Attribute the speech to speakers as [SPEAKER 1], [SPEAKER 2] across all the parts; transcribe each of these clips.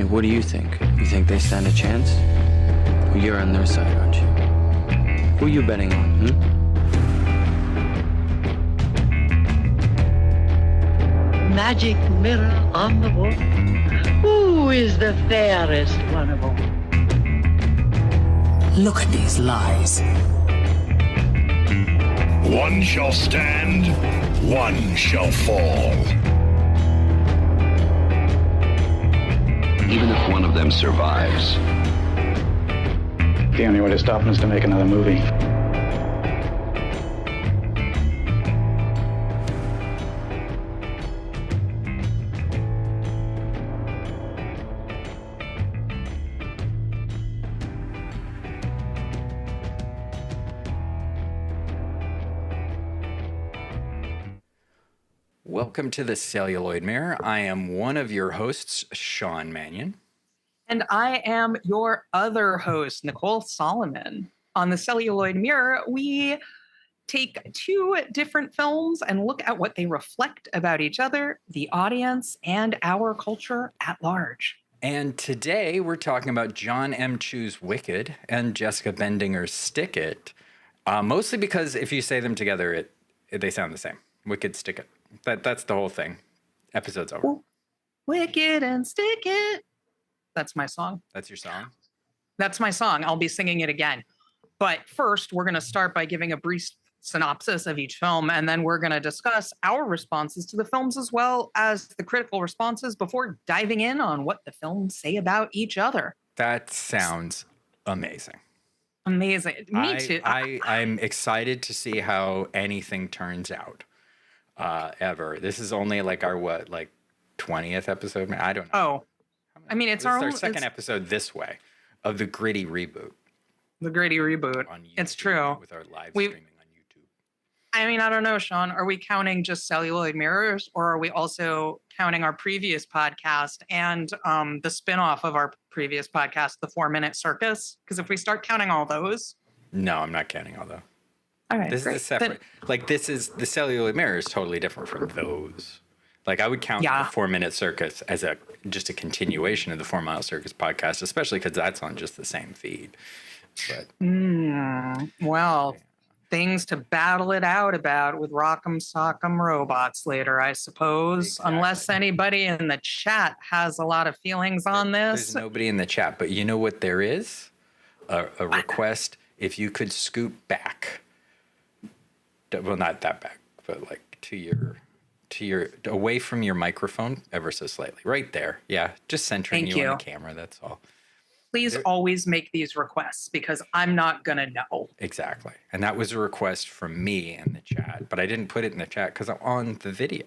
[SPEAKER 1] what do you think? You think they stand a chance? Well, you're on their side, aren't you? Who are you betting on,
[SPEAKER 2] Magic mirror on the wall. Who is the fairest one of all?
[SPEAKER 3] Look at these lies.
[SPEAKER 4] One shall stand, one shall fall.
[SPEAKER 5] Even if one of them survives,
[SPEAKER 6] the only way to stop him is to make another movie.
[SPEAKER 7] Welcome to the Celluloid Mirror. I am one of your hosts, Jon Mannion.
[SPEAKER 8] And I am your other host, Nicole Solomon. On the Celluloid Mirror, we take two different films and look at what they reflect about each other, the audience, and our culture at large.
[SPEAKER 7] And today we're talking about Jon M. Chu's Wicked and Jessica Bendinger's Stick It, mostly because if you say them together, they sound the same. Wicked, Stick It. That's the whole thing. Episode's over.
[SPEAKER 8] Wicked and Stick It. That's my song.
[SPEAKER 7] That's your song?
[SPEAKER 8] That's my song. I'll be singing it again. But first, we're going to start by giving a brief synopsis of each film, and then we're going to discuss our responses to the films as well as the critical responses before diving in on what the films say about each other.
[SPEAKER 7] That sounds amazing.
[SPEAKER 8] Amazing. Me too.
[SPEAKER 7] I'm excited to see how anything turns out. Ever. This is only like our 20th episode? I don't know.
[SPEAKER 8] Oh, I mean, it's our
[SPEAKER 7] second episode this way of the gritty reboot.
[SPEAKER 8] The gritty reboot.
[SPEAKER 7] On YouTube,
[SPEAKER 8] it's true.
[SPEAKER 7] With our live streaming on YouTube.
[SPEAKER 8] I mean, I don't know, Sean. Are we counting just Celluloid Mirrors, or are we also counting our previous podcast and the spinoff of our previous podcast, The 4-Minute Circus? Because if we start counting all those.
[SPEAKER 7] No, I'm not counting all those.
[SPEAKER 8] All right,
[SPEAKER 7] this
[SPEAKER 8] great.
[SPEAKER 7] is a separate. This is the Celluloid Mirror is totally different from those. I would count the 4-Minute Circus as just a continuation of the 4 Mile Circus podcast, especially because that's on just the same feed. But
[SPEAKER 8] things to battle it out about with Rock'em Sock'em Robots later, I suppose. Exactly. Unless anybody in the chat has a lot of feelings on this.
[SPEAKER 7] There's nobody in the chat, but you know what there is? A request if you could scoot back. Well, not that back, but to your away from your microphone ever so slightly, right there. Yeah, just centering you on the camera. That's all.
[SPEAKER 8] Please always make these requests because I'm not gonna know.
[SPEAKER 7] Exactly, and that was a request from me in the chat, but I didn't put it in the chat because I'm on the video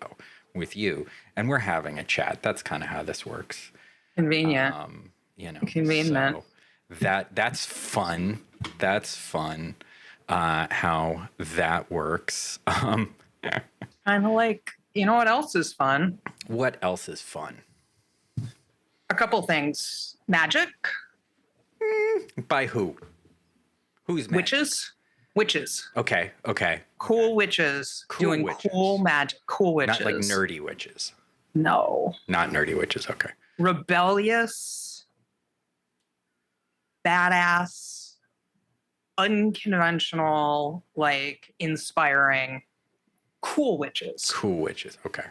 [SPEAKER 7] with you, and we're having a chat. That's kind of how this works.
[SPEAKER 8] Convenient.
[SPEAKER 7] Convenient. So that's fun. That's fun. How that works.
[SPEAKER 8] Kind of you know what else is fun?
[SPEAKER 7] What else is fun?
[SPEAKER 8] A couple things. Magic.
[SPEAKER 7] By who? Who's magic?
[SPEAKER 8] Witches.
[SPEAKER 7] Okay.
[SPEAKER 8] Cool witches doing cool magic. Cool witches.
[SPEAKER 7] Not nerdy witches.
[SPEAKER 8] No.
[SPEAKER 7] Not nerdy witches. Okay.
[SPEAKER 8] Rebellious. Badass. Unconventional, inspiring, cool witches.
[SPEAKER 7] Cool witches. Okay.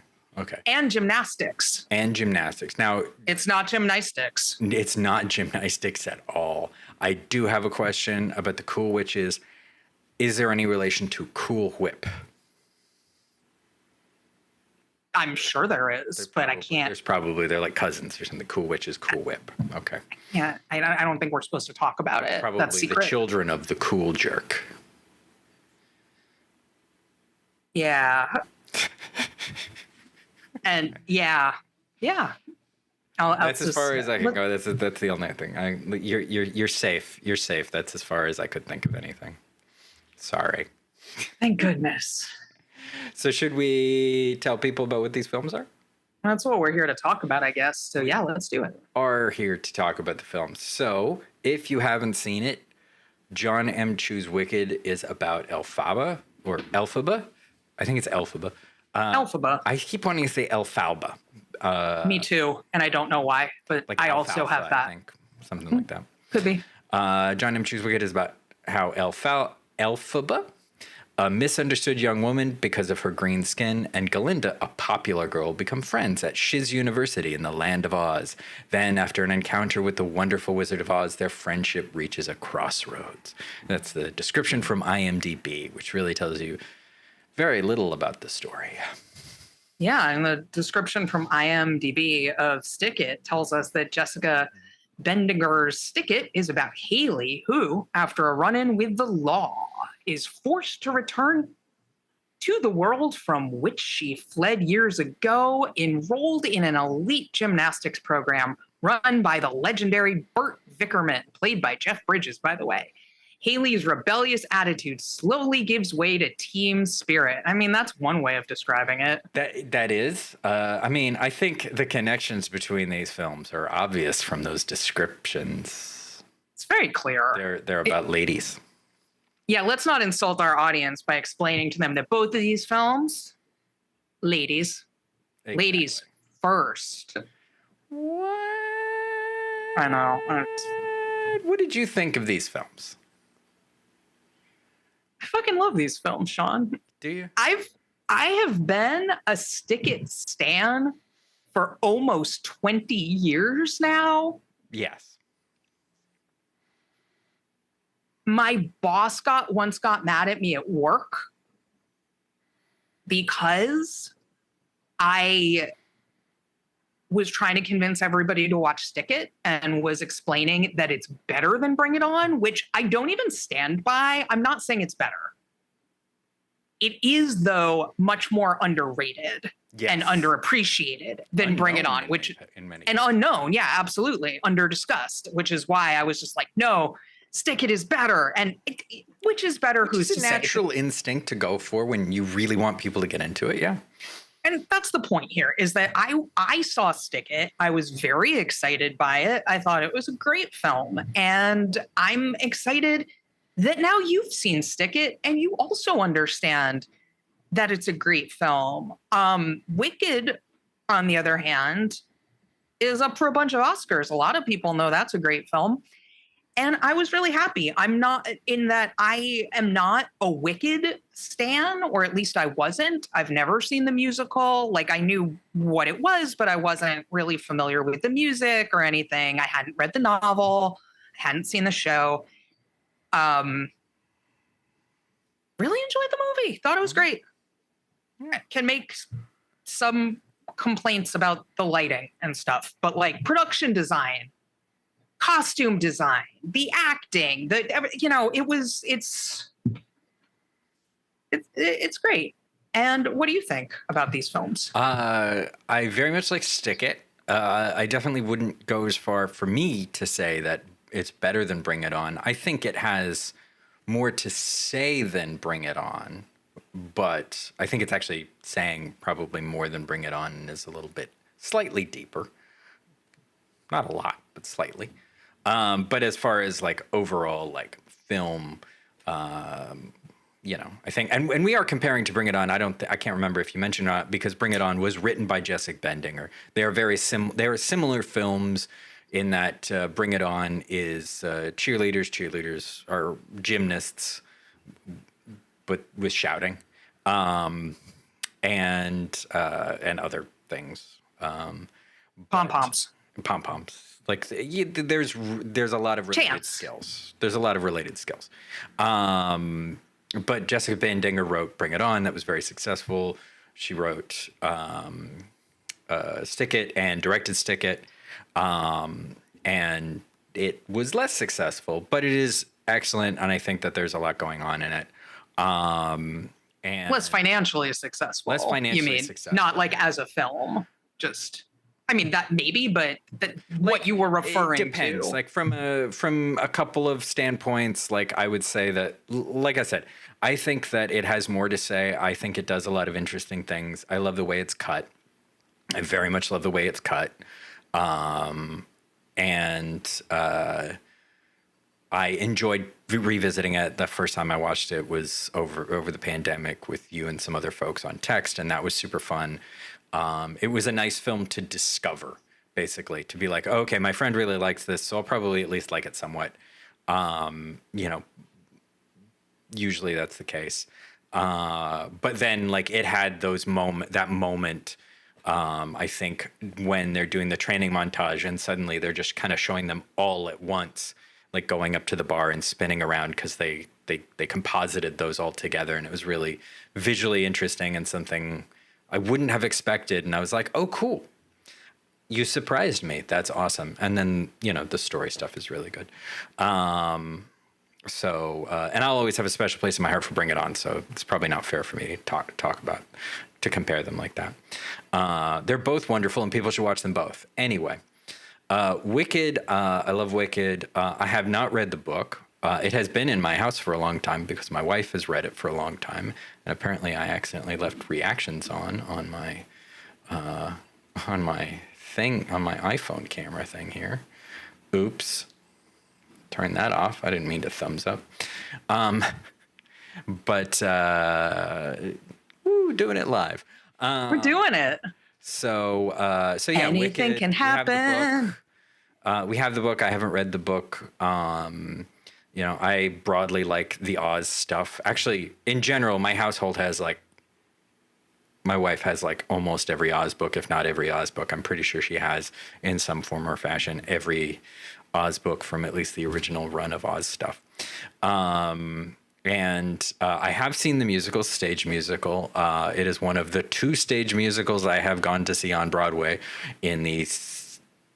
[SPEAKER 8] And gymnastics.
[SPEAKER 7] Now,
[SPEAKER 8] it's not gymnastics.
[SPEAKER 7] It's not gymnastics at all. I do have a question about the cool witches. Is there any relation to Cool Whip?
[SPEAKER 8] I'm sure there is, but I can't.
[SPEAKER 7] They're like cousins or something. Cool Witches, Cool Whip. Okay.
[SPEAKER 8] Yeah, I don't think we're supposed to talk about it.
[SPEAKER 7] Probably
[SPEAKER 8] that's secret.
[SPEAKER 7] The children of the Cool Jerk.
[SPEAKER 8] Yeah. And yeah.
[SPEAKER 7] That's as far as I can go. That's the only thing. You're safe. You're safe. That's as far as I could think of anything. Sorry.
[SPEAKER 8] Thank goodness.
[SPEAKER 7] So should we tell people about what these films are?
[SPEAKER 8] That's what we're here to talk about, I guess. So yeah, let's do it.
[SPEAKER 7] Are here to talk about the films. So if you haven't seen it, Jon M. Chu's Wicked is about Elphaba or Elphaba. I think it's Elphaba.
[SPEAKER 8] Elphaba.
[SPEAKER 7] I keep wanting to say Elphaba.
[SPEAKER 8] Me too, and I don't know why, but
[SPEAKER 7] like
[SPEAKER 8] I also
[SPEAKER 7] Alfalfa,
[SPEAKER 8] have that.
[SPEAKER 7] I think, something like that.
[SPEAKER 8] Could be.
[SPEAKER 7] Jon M. Choose Wicked is about how Elphaba, a misunderstood young woman because of her green skin, and Galinda, a popular girl, become friends at Shiz University in the Land of Oz. Then, after an encounter with the wonderful Wizard of Oz, their friendship reaches a crossroads. That's the description from IMDb, which really tells you very little about the story.
[SPEAKER 8] Yeah, and the description from IMDb of Stick It tells us that Jessica Bendiger's Stick It is about Haley, who, after a run-in with the law, is forced to return to the world from which she fled years ago, enrolled in an elite gymnastics program run by the legendary Burt Vickerman, played by Jeff Bridges, by the way. Haley's rebellious attitude slowly gives way to team spirit. I mean, that's one way of describing it.
[SPEAKER 7] That is. I mean, I think the connections between these films are obvious from those descriptions.
[SPEAKER 8] It's very clear.
[SPEAKER 7] They're about ladies.
[SPEAKER 8] Yeah, let's not insult our audience by explaining to them that both of these films, ladies,
[SPEAKER 7] Exactly.
[SPEAKER 8] ladies first.
[SPEAKER 7] What?
[SPEAKER 8] I know.
[SPEAKER 7] What did you think of these films?
[SPEAKER 8] I fucking love these films, Sean.
[SPEAKER 7] Do you?
[SPEAKER 8] I have been a Stick It stan for almost 20 years now.
[SPEAKER 7] Yes.
[SPEAKER 8] My boss once got mad at me at work because I was trying to convince everybody to watch Stick It and was explaining that it's better than Bring It On, which I don't even stand by. I'm not saying it's better. It is, though, much more underrated and underappreciated than Bring It On, and unknown. Yeah, absolutely. Under-discussed, which is why I was just like, no, Stick It is better. And which is better? Who's to say? It's a
[SPEAKER 7] natural instinct to go for when you really want people to get into it. Yeah.
[SPEAKER 8] And that's the point here, is that I saw Stick It. I was very excited by it. I thought it was a great film. And I'm excited that now you've seen Stick It and you also understand that it's a great film. Wicked, on the other hand, is up for a bunch of Oscars. A lot of people know that's a great film. And I was really happy. I'm not in that I am not a Wicked stan, or at least I wasn't. I've never seen the musical. Like, I knew what it was, but I wasn't really familiar with the music or anything. I hadn't read the novel, hadn't seen the show. Really enjoyed the movie. Thought it was great. Can make some complaints about the lighting and stuff, but like production design, costume design, the acting, it's great. And what do you think about these films?
[SPEAKER 7] I very much like Stick It. I definitely wouldn't go as far for me to say that it's better than Bring It On. I think it has more to say than Bring It On, but I think it's actually saying probably more than Bring It On and is a little bit slightly deeper. Not a lot, but slightly. But as far as like overall like film, I think, and we are comparing to Bring It On. I can't remember if you mentioned or not, because Bring It On was written by Jessica Bendinger. They are they are similar films in that Bring It On is cheerleaders are gymnasts, but with shouting, and other things.
[SPEAKER 8] Pom-poms.
[SPEAKER 7] Like there's a lot of related skills. There's a lot of related skills. But Jessica Bendinger wrote Bring It On. That was very successful. She wrote Stick It and directed Stick It. And it was less successful, but it is excellent. And I think that there's a lot going on in it. And
[SPEAKER 8] less financially successful.
[SPEAKER 7] Successful.
[SPEAKER 8] Not like as a film, just... I mean, that maybe, but what you were referring to.
[SPEAKER 7] It depends. Like from a couple of standpoints, like I would say that, like I said, I think that it has more to say. I think it does a lot of interesting things. I love the way it's cut. I very much love the way it's cut. I enjoyed revisiting it. The first time I watched it was over the pandemic with you and some other folks on text, and that was super fun. It was a nice film to discover, basically, to be like, oh, okay, my friend really likes this, so I'll probably at least like it somewhat. You know, usually that's the case. But then, like, it had that moment, I think, when they're doing the training montage and suddenly they're just kind of showing them all at once, like going up to the bar and spinning around, because they composited those all together, and it was really visually interesting and something I wouldn't have expected. And I was like, oh, cool. You surprised me. That's awesome. And then, you know, the story stuff is really good. And I'll always have a special place in my heart for Bring It On. So it's probably not fair for me to talk about, to compare them like that. They're both wonderful and people should watch them both. Anyway, Wicked. I love Wicked. I have not read the book. It has been in my house for a long time because my wife has read it for a long time. And apparently I accidentally left reactions on my thing, on my iPhone camera thing here. Oops. Turn that off. I didn't mean to thumbs up. Doing it live.
[SPEAKER 8] We're doing it.
[SPEAKER 7] So yeah,
[SPEAKER 8] anything
[SPEAKER 7] Wicked,
[SPEAKER 8] can happen.
[SPEAKER 7] We have the book. I haven't read the book. You know, I broadly like the Oz stuff. Actually, in general, my household has my wife has like almost every Oz book, if not every Oz book. I'm pretty sure she has, in some form or fashion, every Oz book from at least the original run of Oz stuff. And I have seen the musical, stage musical. It is one of the 2 stage musicals I have gone to see on Broadway in the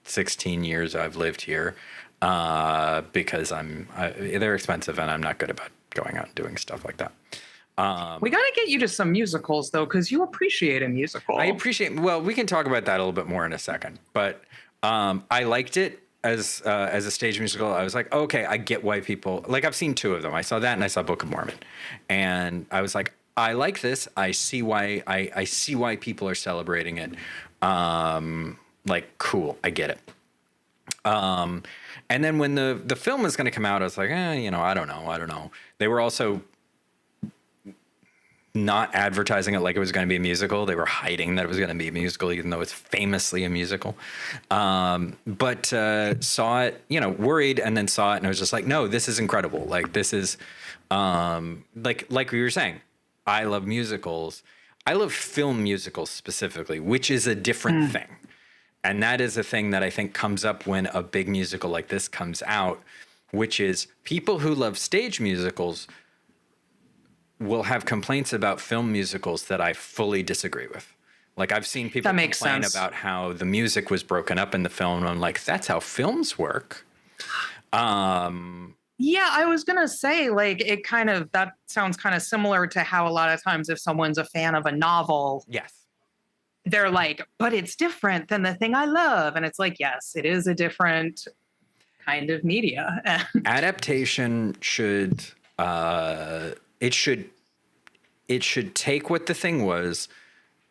[SPEAKER 7] 16 years I've lived here, because they're expensive and I'm not good about going out and doing stuff like that.
[SPEAKER 8] We got to get you to some musicals, though, because you appreciate a musical.
[SPEAKER 7] I appreciate. Well, we can talk about that a little bit more in a second. But I liked it as a stage musical. I was like, okay, I get why people like. I've seen 2 of them. I saw that and I saw Book of Mormon, and I was like, I like this. I see why. I see why people are celebrating it. Like, cool. I get it. And then when the film was going to come out, I was like, you know, I don't know. They were also not advertising it like it was going to be a musical. They were hiding that it was going to be a musical, even though it's famously a musical. But saw it, you know, worried, and then saw it, and I was just like, no, this is incredible. Like, this is like we were saying, I love musicals. I love film musicals specifically, which is a different thing. And that is a thing that I think comes up when a big musical like this comes out, which is people who love stage musicals will have complaints about film musicals that I fully disagree with. Like, I've seen people complain about how the music was broken up in the film, and I'm like, that's how films work.
[SPEAKER 8] Yeah, I was going to say, like, that sounds kind of similar to how a lot of times if someone's a fan of a novel,
[SPEAKER 7] yes,
[SPEAKER 8] they're like, but it's different than the thing I love. And it's like, yes, it is a different kind of media.
[SPEAKER 7] Adaptation should it should take what the thing was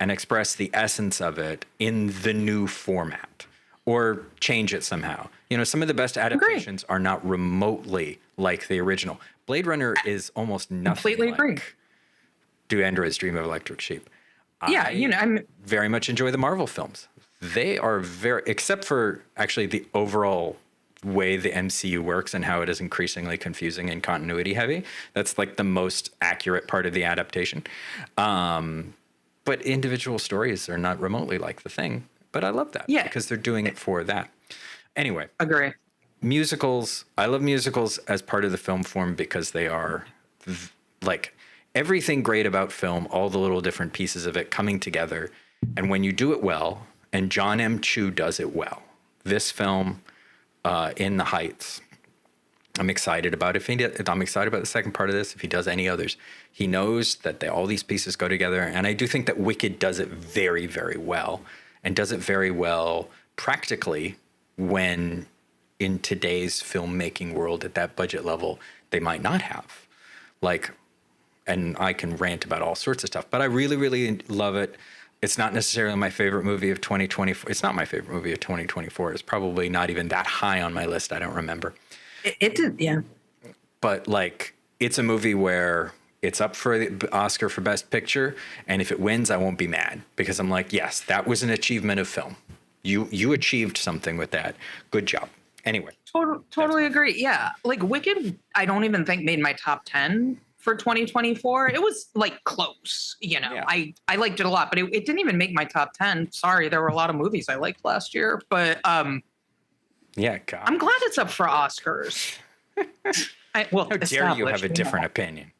[SPEAKER 7] and express the essence of it in the new format, or change it somehow. You know, some of the best adaptations are not remotely like the original. Blade Runner is almost nothing
[SPEAKER 8] Completely
[SPEAKER 7] like
[SPEAKER 8] agree.
[SPEAKER 7] Do Androids Dream of Electric Sheep?
[SPEAKER 8] Yeah, I'm
[SPEAKER 7] very much enjoy the Marvel films. They are except for actually the overall way the MCU works and how it is increasingly confusing and continuity heavy. That's like the most accurate part of the adaptation. But individual stories are not remotely like the thing. But I love that because they're doing it for that. Anyway.
[SPEAKER 8] Agree.
[SPEAKER 7] Musicals. I love musicals as part of the film form because they are like everything great about film, all the little different pieces of it coming together. And when you do it well, and Jon M does it well, this film, In the Heights, I'm excited about it. I'm excited about the second part of this. If he does any others, he knows that all these pieces go together. And I do think that Wicked does it very, very well, and does it very well practically when in today's filmmaking world at that budget level, they might not have. Like, and I can rant about all sorts of stuff, but I really, really love it. It's not necessarily my favorite movie of 2024. It's not my favorite movie of 2024. It's probably not even that high on my list. I don't remember.
[SPEAKER 8] It did, yeah.
[SPEAKER 7] But like, it's a movie where it's up for the Oscar for Best Picture, and if it wins, I won't be mad because I'm like, yes, that was an achievement of film. You achieved something with that. Good job. Anyway.
[SPEAKER 8] Totally agree. Yeah. Like Wicked, I don't even think made my top 10 for 2024. It was like close, you know.
[SPEAKER 7] Yeah.
[SPEAKER 8] I liked it a lot, but it didn't even make my top 10. Sorry, there were a lot of movies I liked last year, but
[SPEAKER 7] Yeah, God.
[SPEAKER 8] I'm glad it's up for Oscars. Well,
[SPEAKER 7] How dare you have a different opinion?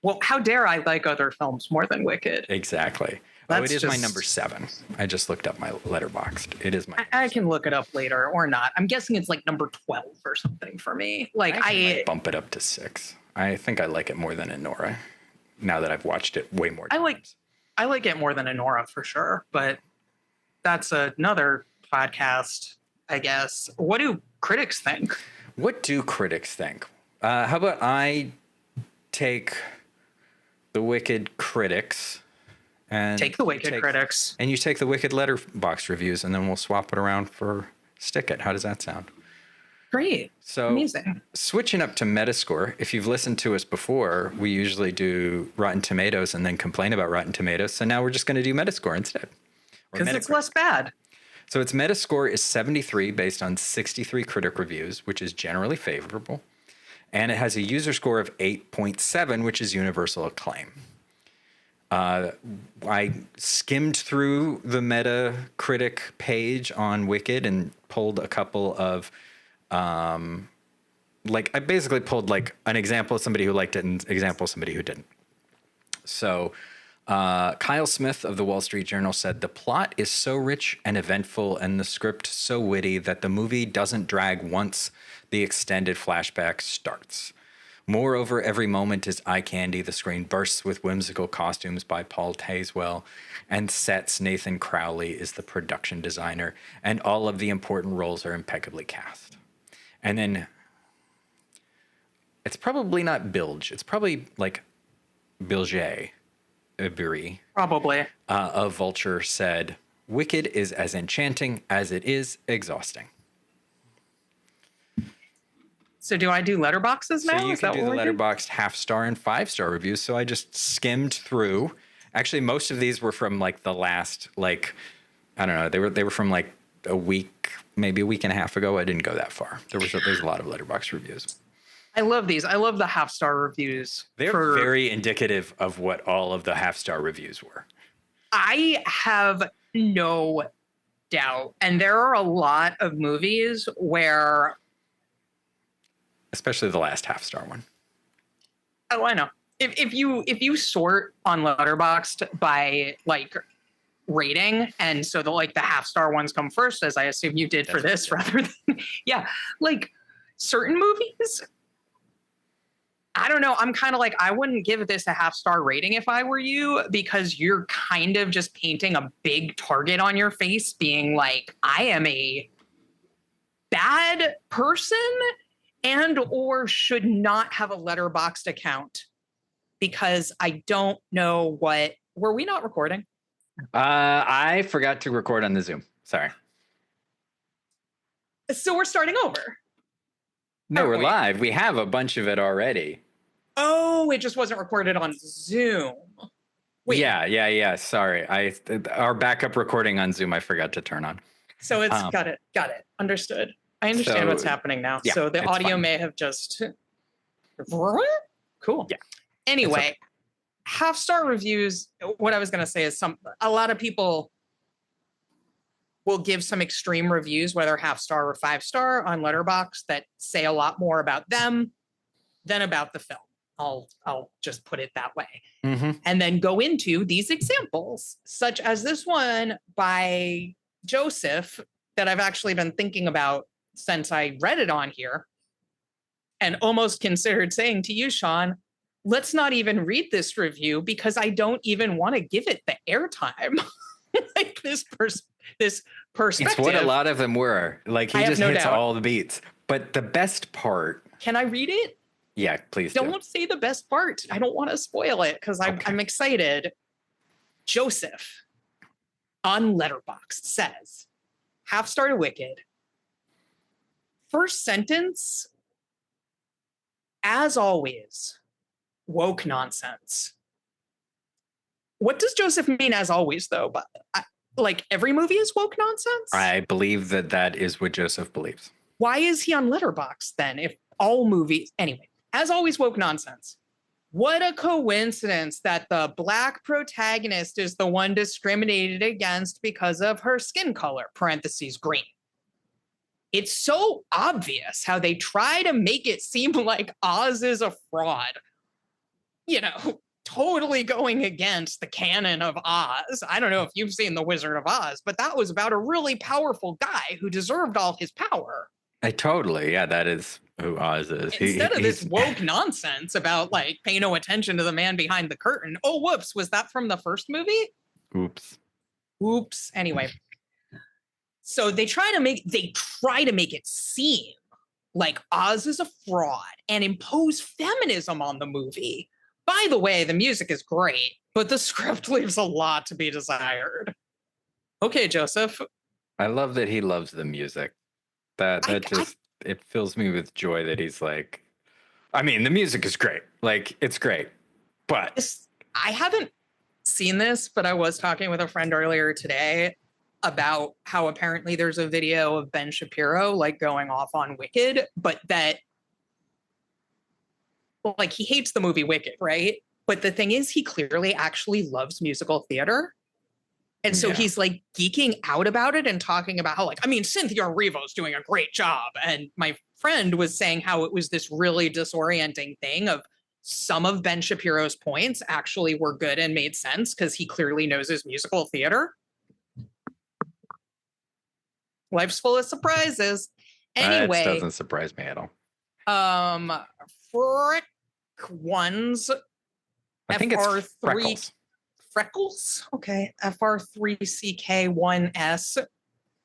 [SPEAKER 8] Well, how dare I like other films more than Wicked?
[SPEAKER 7] Exactly.
[SPEAKER 8] That's
[SPEAKER 7] it is my
[SPEAKER 8] just-
[SPEAKER 7] number 7. I just looked up my Letterboxd. It is my.
[SPEAKER 8] I can look it up later or not. I'm guessing it's like number 12 or something for me. Like
[SPEAKER 7] I might bump it up to 6. I think I like it more than Enora. Now that I've watched it way more times.
[SPEAKER 8] I like it more than Enora for sure, but that's another podcast, I guess. What do critics think?
[SPEAKER 7] What do critics think? How about I take the Wicked critics and
[SPEAKER 8] Take the Wicked critics.
[SPEAKER 7] and you take the Wicked Letterboxd reviews, and then we'll swap it around for Stick It. How does that sound?
[SPEAKER 8] Great.
[SPEAKER 7] So
[SPEAKER 8] Amazing.
[SPEAKER 7] switching up to Metascore, if you've listened to us before, we usually do Rotten Tomatoes and then complain about Rotten Tomatoes. So now we're just going to do Metascore instead. Or
[SPEAKER 8] Because it's
[SPEAKER 7] Metacritic.
[SPEAKER 8] less bad.
[SPEAKER 7] So its Metascore is 73 based on 63 critic reviews, which is generally favorable. And it has a user score of 8.7, which is universal acclaim. I skimmed through the Metacritic page on Wicked and pulled a couple of, I basically pulled like an example of somebody who liked it and an example of somebody who didn't. So Kyle Smith of the Wall Street Journal said, the plot is so rich and eventful and the script so witty that the movie doesn't drag once the extended flashback starts. Moreover, every moment is eye candy. The screen bursts with whimsical costumes by Paul Tazewell, and sets Nathan Crowley is the production designer, and all of the important roles are impeccably cast. And then it's probably not Bilge. It's probably like Bilge.
[SPEAKER 8] Probably.
[SPEAKER 7] Of Vulture said, Wicked is as enchanting as it is exhausting.
[SPEAKER 8] So do I do letterboxes now?
[SPEAKER 7] So you
[SPEAKER 8] Is
[SPEAKER 7] can
[SPEAKER 8] that
[SPEAKER 7] do
[SPEAKER 8] what
[SPEAKER 7] the
[SPEAKER 8] we're doing?
[SPEAKER 7] Letterboxd 5-star and 5-star reviews. So I just skimmed through. Actually, most of these were from like the last, like, I don't know. They were from like a week, maybe a week and a half ago. I didn't go that far. There's a lot of Letterboxd reviews.
[SPEAKER 8] I love these. I love the half-star reviews.
[SPEAKER 7] They're very indicative of what all of the half-star reviews were.
[SPEAKER 8] I have no doubt. And there are a lot of movies where,
[SPEAKER 7] Especially the last half-star one.
[SPEAKER 8] oh, I know. If you sort on Letterboxd by like rating, and so the half-star ones come first, as I assume you did for this, rather than yeah, like certain movies. I don't know. I'm kind of like, I wouldn't give this a half-star rating if I were you, because you're kind of just painting a big target on your face, being like, I am a bad person and or should not have a Letterboxd account because I don't know what. Were we not recording?
[SPEAKER 7] I forgot to record on the Zoom. Sorry.
[SPEAKER 8] So we're starting over.
[SPEAKER 7] No, we're
[SPEAKER 8] Wait.
[SPEAKER 7] live. We have a bunch of it already.
[SPEAKER 8] Oh, it just wasn't recorded on Zoom. Wait.
[SPEAKER 7] Yeah. Sorry. Our backup recording on Zoom, I forgot to turn on.
[SPEAKER 8] So it's got it. Understood. I understand
[SPEAKER 7] So,
[SPEAKER 8] what's happening now.
[SPEAKER 7] yeah,
[SPEAKER 8] So the
[SPEAKER 7] it's
[SPEAKER 8] audio
[SPEAKER 7] fine.
[SPEAKER 8] may have just cool.
[SPEAKER 7] Yeah.
[SPEAKER 8] Anyway, half-star reviews. What I was going to say is a lot of people will give some extreme reviews, whether half-star or 5-star, on Letterboxd that say a lot more about them than about the film. I'll just put it that way.
[SPEAKER 7] Mm-hmm.
[SPEAKER 8] And then go into these examples, such as this one by Joseph that I've actually been thinking about since I read it on here, and almost considered saying to you, Sean, let's not even read this review because I don't even want to give it the airtime. Like this perspective.
[SPEAKER 7] It's what a lot of them were. Like,
[SPEAKER 8] I
[SPEAKER 7] he
[SPEAKER 8] have
[SPEAKER 7] just
[SPEAKER 8] no
[SPEAKER 7] hits
[SPEAKER 8] doubt.
[SPEAKER 7] all the beats. But the best part,
[SPEAKER 8] Can I read it?
[SPEAKER 7] yeah, please do.
[SPEAKER 8] Don't say the best part. I don't want to spoil it because
[SPEAKER 7] Okay.
[SPEAKER 8] I'm excited. Joseph on Letterboxd says, half-star to Wicked. First sentence, as always, woke nonsense. What does Joseph mean as always, though? But like every movie is woke nonsense?
[SPEAKER 7] I believe that is what Joseph believes.
[SPEAKER 8] Why is he on Letterboxd then? If all movies, anyway, as always, woke nonsense. What a coincidence that the Black protagonist is the one discriminated against because of her skin color, parentheses, green. It's so obvious how they try to make it seem like Oz is a fraud. You know, totally going against the canon of Oz. I don't know if you've seen The Wizard of Oz, but that was about a really powerful guy who deserved all his power.
[SPEAKER 7] Yeah, that is who Oz is.
[SPEAKER 8] Instead of this woke nonsense about like pay no attention to the man behind the curtain. Oh, whoops, was that from the first movie? Oops. Anyway, so they try to make it seem like Oz is a fraud and impose feminism on the movie. By the way, the music is great, but the script leaves a lot to be desired. Okay, Joseph.
[SPEAKER 7] I love that he loves the music. It fills me with joy that he's like, I mean, the music is great. Like, it's great. But
[SPEAKER 8] I haven't seen this, but I was talking with a friend earlier today about how apparently there's a video of Ben Shapiro like going off on Wicked, but that like he hates the movie Wicked, right? But the thing is, he clearly actually loves musical theater. And so he's like geeking out about it and talking about how like, I mean, Cynthia Erivo's doing a great job. And my friend was saying how it was this really disorienting thing of some of Ben Shapiro's points actually were good and made sense because he clearly knows his musical theater. Life's full of surprises. Anyway.
[SPEAKER 7] That doesn't surprise me at all.
[SPEAKER 8] Frick ones.
[SPEAKER 7] I think it's Freckles.
[SPEAKER 8] Freckles? Okay. FR3CK1S.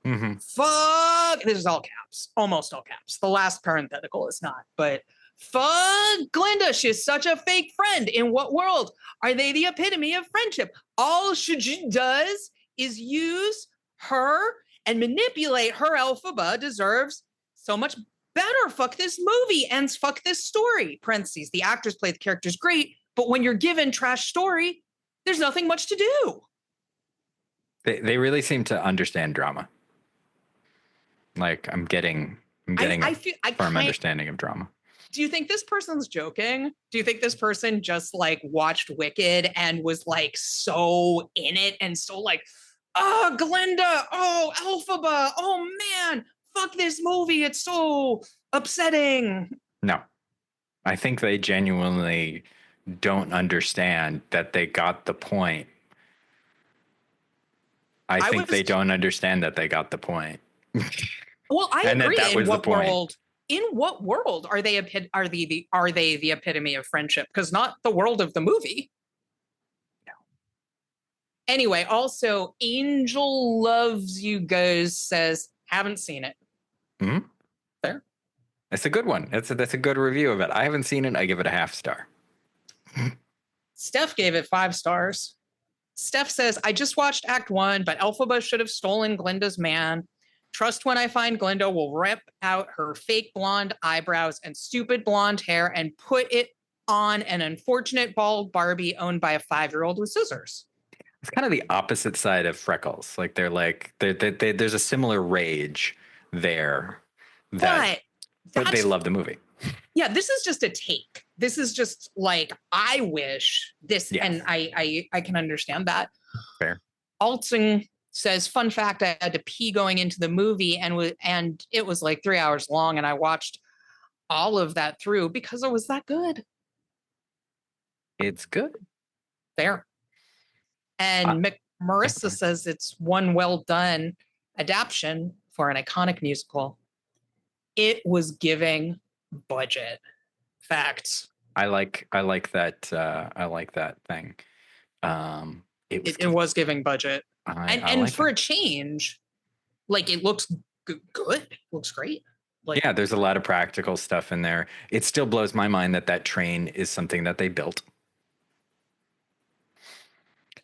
[SPEAKER 7] Mm-hmm.
[SPEAKER 8] Fuck. This is all caps. Almost all caps. The last parenthetical is not. But fuck Glinda. She's such a fake friend. In what world are they the epitome of friendship? All she does is use her and manipulate her. Elphaba deserves so much better. Fuck this movie and fuck this story. Parentheses. The actors play the characters great, but when you're given trash story, there's nothing much to do.
[SPEAKER 7] They really seem to understand drama. Like I'm getting a firm understanding of drama.
[SPEAKER 8] Do you think this person's joking? Do you think this person just like watched Wicked and was like so in it and so like, oh, Glinda, oh, Elphaba, oh man, fuck this movie. It's so upsetting.
[SPEAKER 7] No, I think they genuinely don't understand that they got the point. I think they don't understand that they got the point.
[SPEAKER 8] Well, I agree.
[SPEAKER 7] That was the point.
[SPEAKER 8] In what world are they the epitome of friendship? Because not the world of the movie. No. Anyway, also Angel Loves You Goes says haven't seen it.
[SPEAKER 7] Hmm.
[SPEAKER 8] Fair.
[SPEAKER 7] It's a good one. That's a good review of it. I haven't seen it. I give it a 0.5 star.
[SPEAKER 8] Steph gave it 5 stars. Steph says, I just watched Act 1, but Elphaba should have stolen Glinda's man. Trust when I find Glinda will rip out her fake blonde eyebrows and stupid blonde hair and put it on an unfortunate bald Barbie owned by a 5-year-old with scissors.
[SPEAKER 7] It's kind of the opposite side of Freckles. Like there's a similar rage there. But they love the movie.
[SPEAKER 8] Yeah, this is just a take. This is just like, I wish this, and I can understand that.
[SPEAKER 7] Fair.
[SPEAKER 8] Altsing says, fun fact, I had to pee going into the movie and it was like 3 hours long and I watched all of that through because it was that good.
[SPEAKER 7] It's good.
[SPEAKER 8] Fair. And Marissa says it's one well done adaptation for an iconic musical. It was giving budget. Facts.
[SPEAKER 7] I like that. I like that thing.
[SPEAKER 8] It was giving budget. And like for a change, like it looks good. It looks great. Like,
[SPEAKER 7] yeah, there's a lot of practical stuff in there. It still blows my mind that train is something that they built.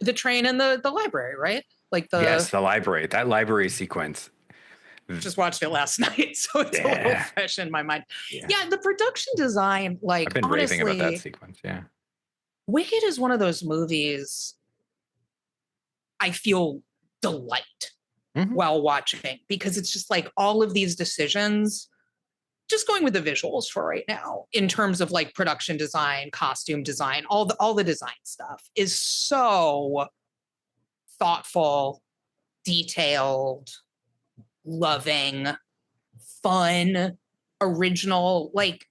[SPEAKER 8] The train and the library, right?
[SPEAKER 7] Yes, the library. That library sequence.
[SPEAKER 8] Just watched it last night, so it's a little fresh in my mind. Yeah, the production design, like
[SPEAKER 7] I've been
[SPEAKER 8] honestly,
[SPEAKER 7] raving about that sequence. Yeah.
[SPEAKER 8] Wicked is one of those movies I feel delight while watching, because it's just like all of these decisions, just going with the visuals for right now, in terms of like production design, costume design, all the design stuff is so thoughtful, detailed, loving, fun, original. Like,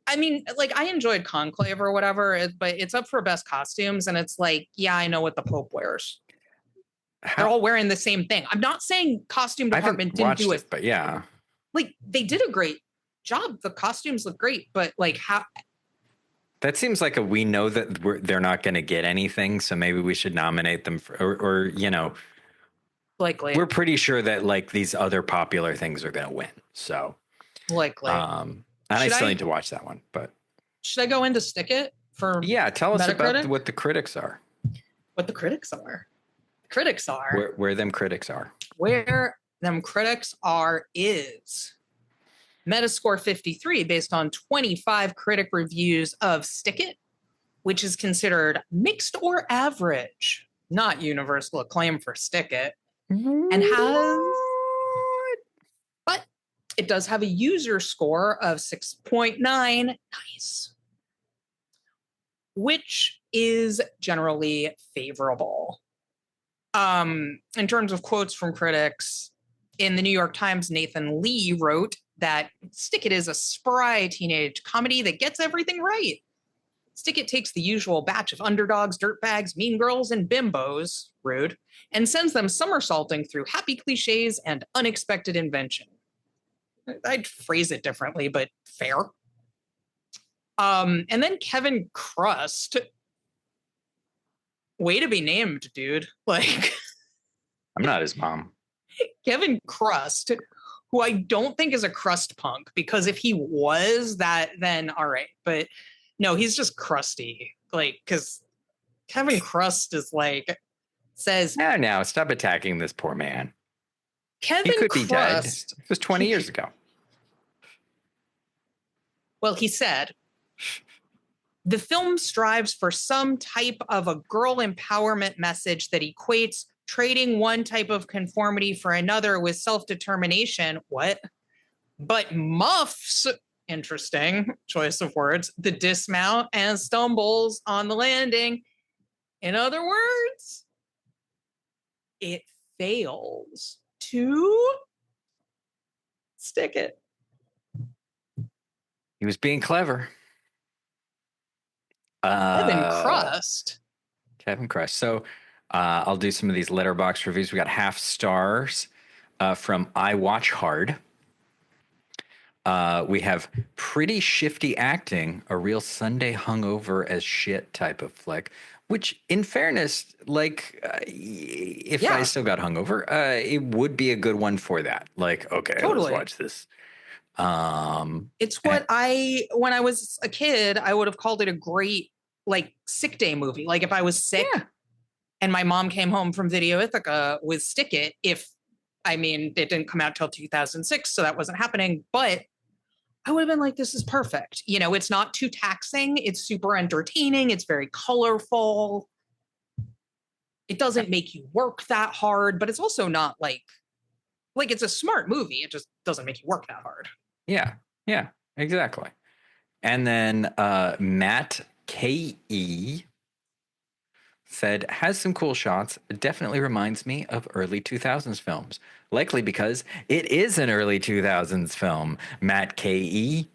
[SPEAKER 8] I mean, like, I enjoyed Conclave or whatever, but it's up for best costumes, and it's like, yeah, I know what the Pope wears. They're all wearing the same thing. I'm not saying costume department didn't do it,
[SPEAKER 7] but yeah,
[SPEAKER 8] like, they did a great job. The costumes look great, but like, how?
[SPEAKER 7] that seems like we know that they're not going to get anything, so maybe we should nominate them for, or you know,
[SPEAKER 8] Likely.
[SPEAKER 7] We're pretty sure that like these other popular things are going to win. So
[SPEAKER 8] likely.
[SPEAKER 7] And I still need to watch that one, but
[SPEAKER 8] should I go in to stick it for?
[SPEAKER 7] Yeah, tell us
[SPEAKER 8] Metacritic?
[SPEAKER 7] about what the critics are.
[SPEAKER 8] What the critics are. Critics are
[SPEAKER 7] Where them critics are.
[SPEAKER 8] Where them critics are is Metascore 53, based on 25 critic reviews of Stick It, which is considered mixed or average, not universal acclaim for Stick It, and but it does have a user score of 6.9. Nice. Which is generally favorable. In terms of quotes from critics, in the New York Times, Nathan Lee wrote that Stick It is a spry teenage comedy that gets everything right. Stick It takes the usual batch of underdogs, dirtbags, mean girls, and bimbos, rude, and sends them somersaulting through happy cliches and unexpected invention. I'd phrase it differently, but fair. And then Kevin Crust, way to be named, dude. Like,
[SPEAKER 7] I'm not his mom.
[SPEAKER 8] Kevin Crust, who I don't think is a crust punk, because if he was that, then all right. But no, he's just crusty. Like, because Kevin Crust is like, says,
[SPEAKER 7] No, stop attacking this poor man.
[SPEAKER 8] Kevin
[SPEAKER 7] He could
[SPEAKER 8] Crust,
[SPEAKER 7] be dead. It was 20 years ago.
[SPEAKER 8] Well, he said, the film strives for some type of a girl empowerment message that equates trading one type of conformity for another with self-determination. What? But muffs, interesting choice of words, the dismount and stumbles on the landing. In other words, it fails to stick it.
[SPEAKER 7] He was being clever.
[SPEAKER 8] Kevin Crust.
[SPEAKER 7] Kevin Crust. So I'll do some of these Letterboxd reviews. We got half stars from I Watch Hard. We have pretty shifty acting, a real Sunday hungover as shit type of flick, which in fairness, like if I still got hungover, it would be a good one for that. Like, okay,
[SPEAKER 8] Totally.
[SPEAKER 7] let's watch this.
[SPEAKER 8] It's what when I was a kid, I would have called it a great like sick day movie. Like if I was sick and my mom came home from Video Ithaca with Stick It, it didn't come out till 2006, so that wasn't happening, but I would have been like, this is perfect. You know, it's not too taxing. It's super entertaining. It's very colorful. It doesn't make you work that hard, but it's also not like it's a smart movie. It just doesn't make you work that hard.
[SPEAKER 7] Yeah, exactly. And then Matt K.E. said, has some cool shots. It definitely reminds me of early 2000s films. Likely because it is an early 2000s film, Matt K.E.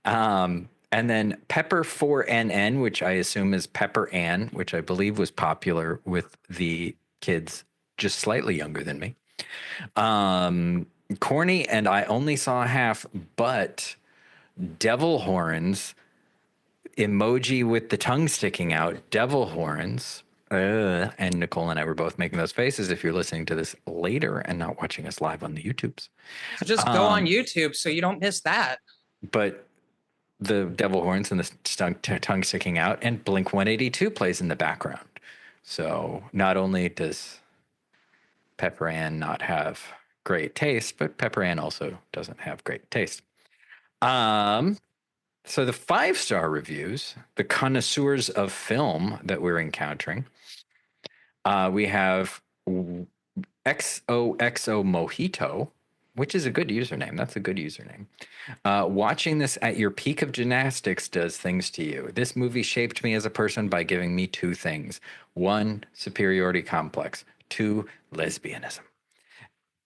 [SPEAKER 7] And then Pepper4NN, which I assume is Pepper Ann, which I believe was popular with the kids just slightly younger than me. Corny, and I only saw half, but devil horns, emoji with the tongue sticking out, devil horns. And Nicole and I were both making those faces if you're listening to this later and not watching us live on the YouTubes.
[SPEAKER 8] So just go on YouTube so you don't miss that.
[SPEAKER 7] But the devil horns and the tongue sticking out, and Blink 182 plays in the background. So not only does Pepper Ann not have great taste, but Pepper Ann also doesn't have great taste. So the 5-star reviews, the connoisseurs of film that we're encountering, we have XOXO Mojito, which is a good username. That's a good username. Watching this at your peak of gymnastics does things to you. This movie shaped me as a person by giving me 2 things. 1, superiority complex. 2, lesbianism.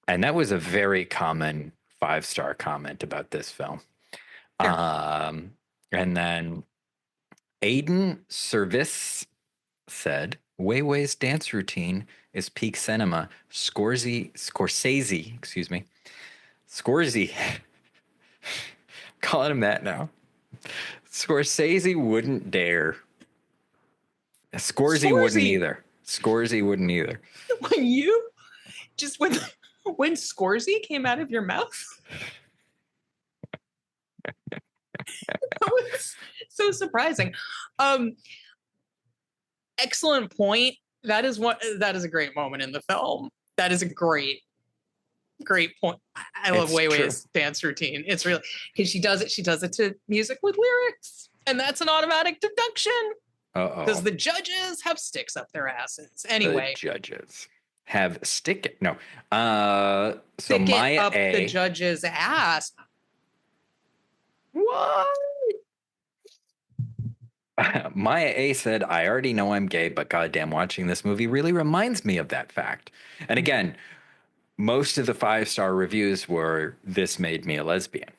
[SPEAKER 7] And that was a very common 5-star comment about this film. Sure. And then Aiden Service said, Weiwei's dance routine is peak cinema. Scorsese, excuse me. Scorsese, calling him that now. Scorsese wouldn't dare. Scorsese wouldn't either. Scorsese wouldn't either.
[SPEAKER 8] When Scorsese came out of your mouth, that was so surprising. Excellent point. That is a great moment in the film. That is a great point. I love Weiwei's dance routine. It's really, because she does it to music with lyrics, and that's an automatic deduction. Because the judges have sticks up their asses. Anyway,
[SPEAKER 7] the judges have stick. No, so
[SPEAKER 8] stick
[SPEAKER 7] Maya
[SPEAKER 8] it up
[SPEAKER 7] A,
[SPEAKER 8] the judge's ass.
[SPEAKER 7] What? Maya A said, I already know I'm gay, but goddamn, watching this movie really reminds me of that fact. And again, most of the 5-star reviews were, this made me a lesbian.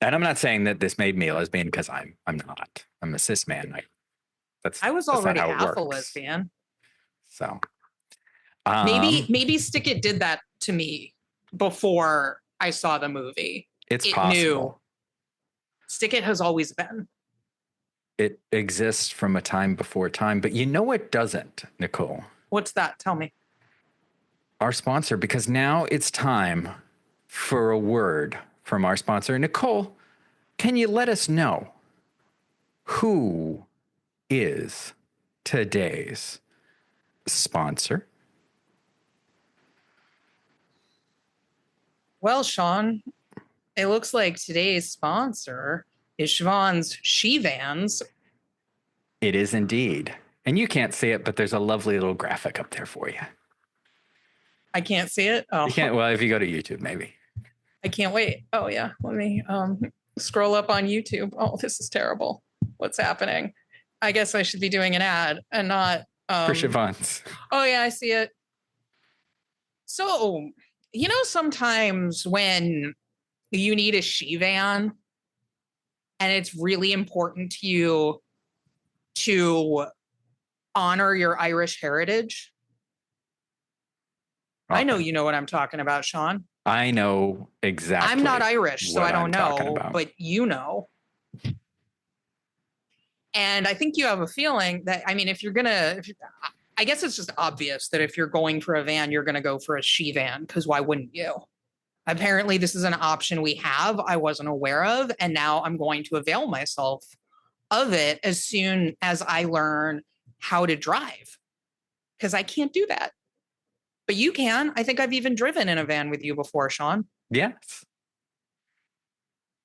[SPEAKER 7] And I'm not saying that this made me a lesbian because I'm not. I'm a cis man.
[SPEAKER 8] I was already half a lesbian.
[SPEAKER 7] So
[SPEAKER 8] maybe Stick It did that to me before I saw the movie.
[SPEAKER 7] It's possible.
[SPEAKER 8] Knew. Stick It has always been.
[SPEAKER 7] It exists from a time before time, but you know it doesn't, Nicole.
[SPEAKER 8] What's that? Tell me.
[SPEAKER 7] Our sponsor, because now it's time for a word from our sponsor. Nicole, can you let us know who is today's sponsor?
[SPEAKER 8] Well, Sean, it looks like today's sponsor is Siobhan's She Vans.
[SPEAKER 7] It is indeed. And you can't see it, but there's a lovely little graphic up there for you.
[SPEAKER 8] I can't see it? Oh.
[SPEAKER 7] You can't, well, if you go to YouTube, maybe.
[SPEAKER 8] I can't wait. Oh, yeah. Let me scroll up on YouTube. Oh, this is terrible. What's happening? I guess I should be doing an ad and not...
[SPEAKER 7] for Siobhan's.
[SPEAKER 8] Oh, yeah, I see it. So, sometimes when you need a she van and it's really important to you to honor your Irish heritage. Okay. I know you know what I'm talking about, Sean.
[SPEAKER 7] I know exactly.
[SPEAKER 8] I'm not Irish, so I don't know, but you know. And I think you have a feeling that, I mean, I guess it's just obvious that if you're going for a van, you're going to go for a she van, because why wouldn't you? Apparently, this is an option we have I wasn't aware of, and now I'm going to avail myself of it as soon as I learn how to drive, because I can't do that. But you can. I think I've even driven in a van with you before, Sean.
[SPEAKER 7] Yes.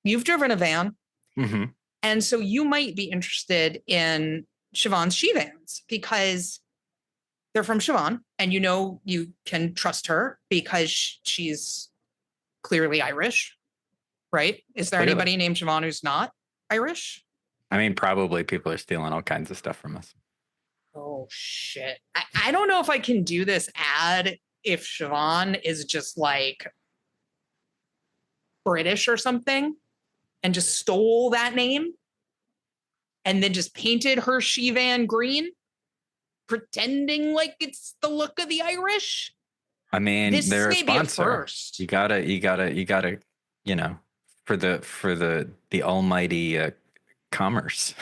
[SPEAKER 8] You've driven a van.
[SPEAKER 7] Mm-hmm.
[SPEAKER 8] And so you might be interested in Siobhan's She Vans, because they're from Siobhan, and you can trust her because she's clearly Irish, right? Is there anybody named Siobhan who's not Irish?
[SPEAKER 7] I mean, probably people are stealing all kinds of stuff from us.
[SPEAKER 8] Oh, shit. I don't know if I can do this ad if Siobhan is just like British or something and just stole that name and then just painted her She Van green, pretending like it's the look of the Irish.
[SPEAKER 7] I mean,
[SPEAKER 8] this
[SPEAKER 7] they're a
[SPEAKER 8] may
[SPEAKER 7] sponsor.
[SPEAKER 8] Be a first.
[SPEAKER 7] You gotta, for the almighty commerce.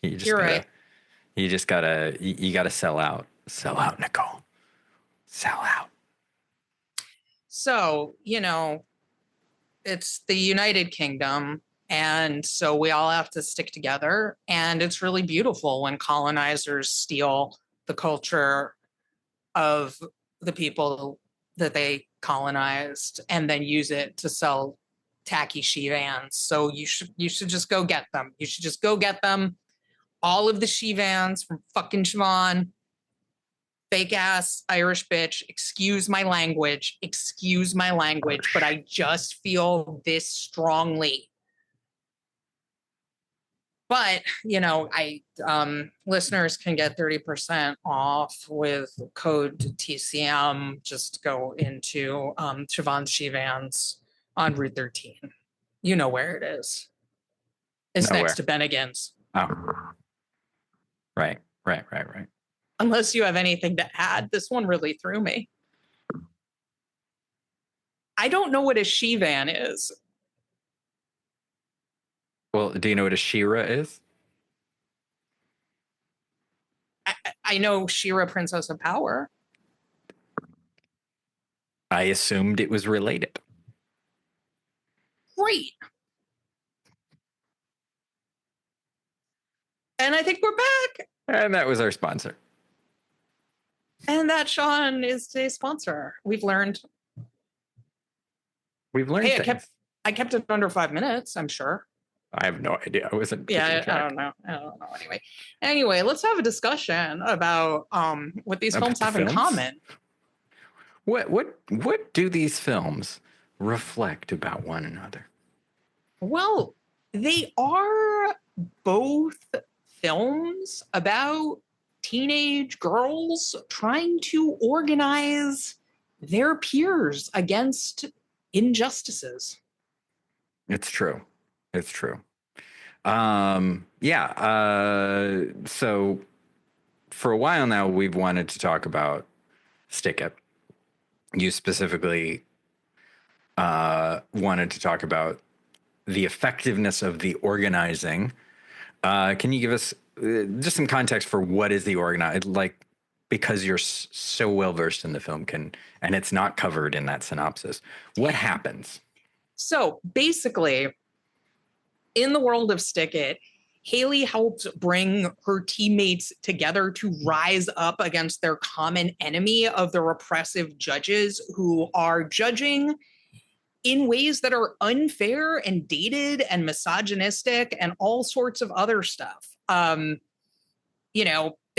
[SPEAKER 8] You're right.
[SPEAKER 7] You just gotta sell out. Sell out, Nicole. Sell out.
[SPEAKER 8] So, it's the United Kingdom, and so we all have to stick together. And it's really beautiful when colonizers steal the culture of the people that they colonized and then use it to sell tacky Shivans. So you should just go get them. You should just go get them. All of the Shivans from fucking Siobhan. Fake ass Irish bitch. Excuse my language, but I just feel this strongly. But, listeners can get 30% off with code TCM. Just go into Siobhan Shivans on Route 13. You know where it is. It's
[SPEAKER 7] Nowhere.
[SPEAKER 8] next to Bennigan's.
[SPEAKER 7] Oh, right.
[SPEAKER 8] Unless you have anything to add, this one really threw me. I don't know what a Shivan is.
[SPEAKER 7] Well, do you know what a Shira is?
[SPEAKER 8] I know Shira, Princess of Power.
[SPEAKER 7] I assumed it was related.
[SPEAKER 8] Great. And I think we're back.
[SPEAKER 7] And that was our sponsor.
[SPEAKER 8] And that, Sean, is today's sponsor. We've learned.
[SPEAKER 7] Hey,
[SPEAKER 8] I kept it under 5 minutes, I'm sure.
[SPEAKER 7] I have no idea. I wasn't.
[SPEAKER 8] Yeah, I don't know. Anyway, let's have a discussion about what these films have in common.
[SPEAKER 7] What do these films reflect about one another?
[SPEAKER 8] Well, they are both films about teenage girls trying to organize their peers against injustices.
[SPEAKER 7] It's true. So for a while now, we've wanted to talk about Stick It. You specifically wanted to talk about the effectiveness of the organizing. Can you give us just some context for what is the organize? Like, because you're so well versed in the film, and it's not covered in that synopsis. What happens?
[SPEAKER 8] So basically, in the world of Stick It, Haley helps bring her teammates together to rise up against their common enemy of the repressive judges who are judging in ways that are unfair and dated and misogynistic and all sorts of other stuff.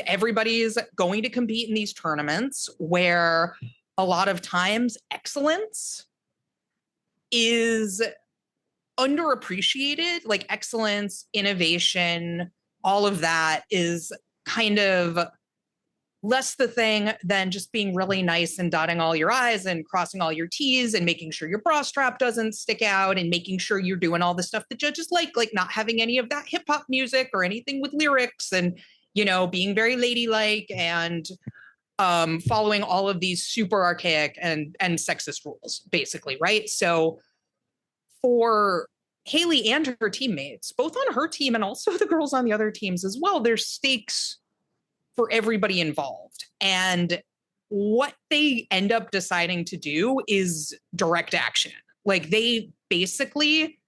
[SPEAKER 8] Everybody's going to compete in these tournaments where a lot of times excellence is underappreciated. Like excellence, innovation, all of that is kind of less the thing than just being really nice and dotting all your I's and crossing all your T's and making sure your bra strap doesn't stick out and making sure you're doing all the stuff that judges like not having any of that hip hop music or anything with lyrics and, being very ladylike and following all of these super archaic and sexist rules, basically, right? So for Haley and her teammates, both on her team and also the girls on the other teams as well, there's stakes for everybody involved. And what they end up deciding to do is direct action. Like they basically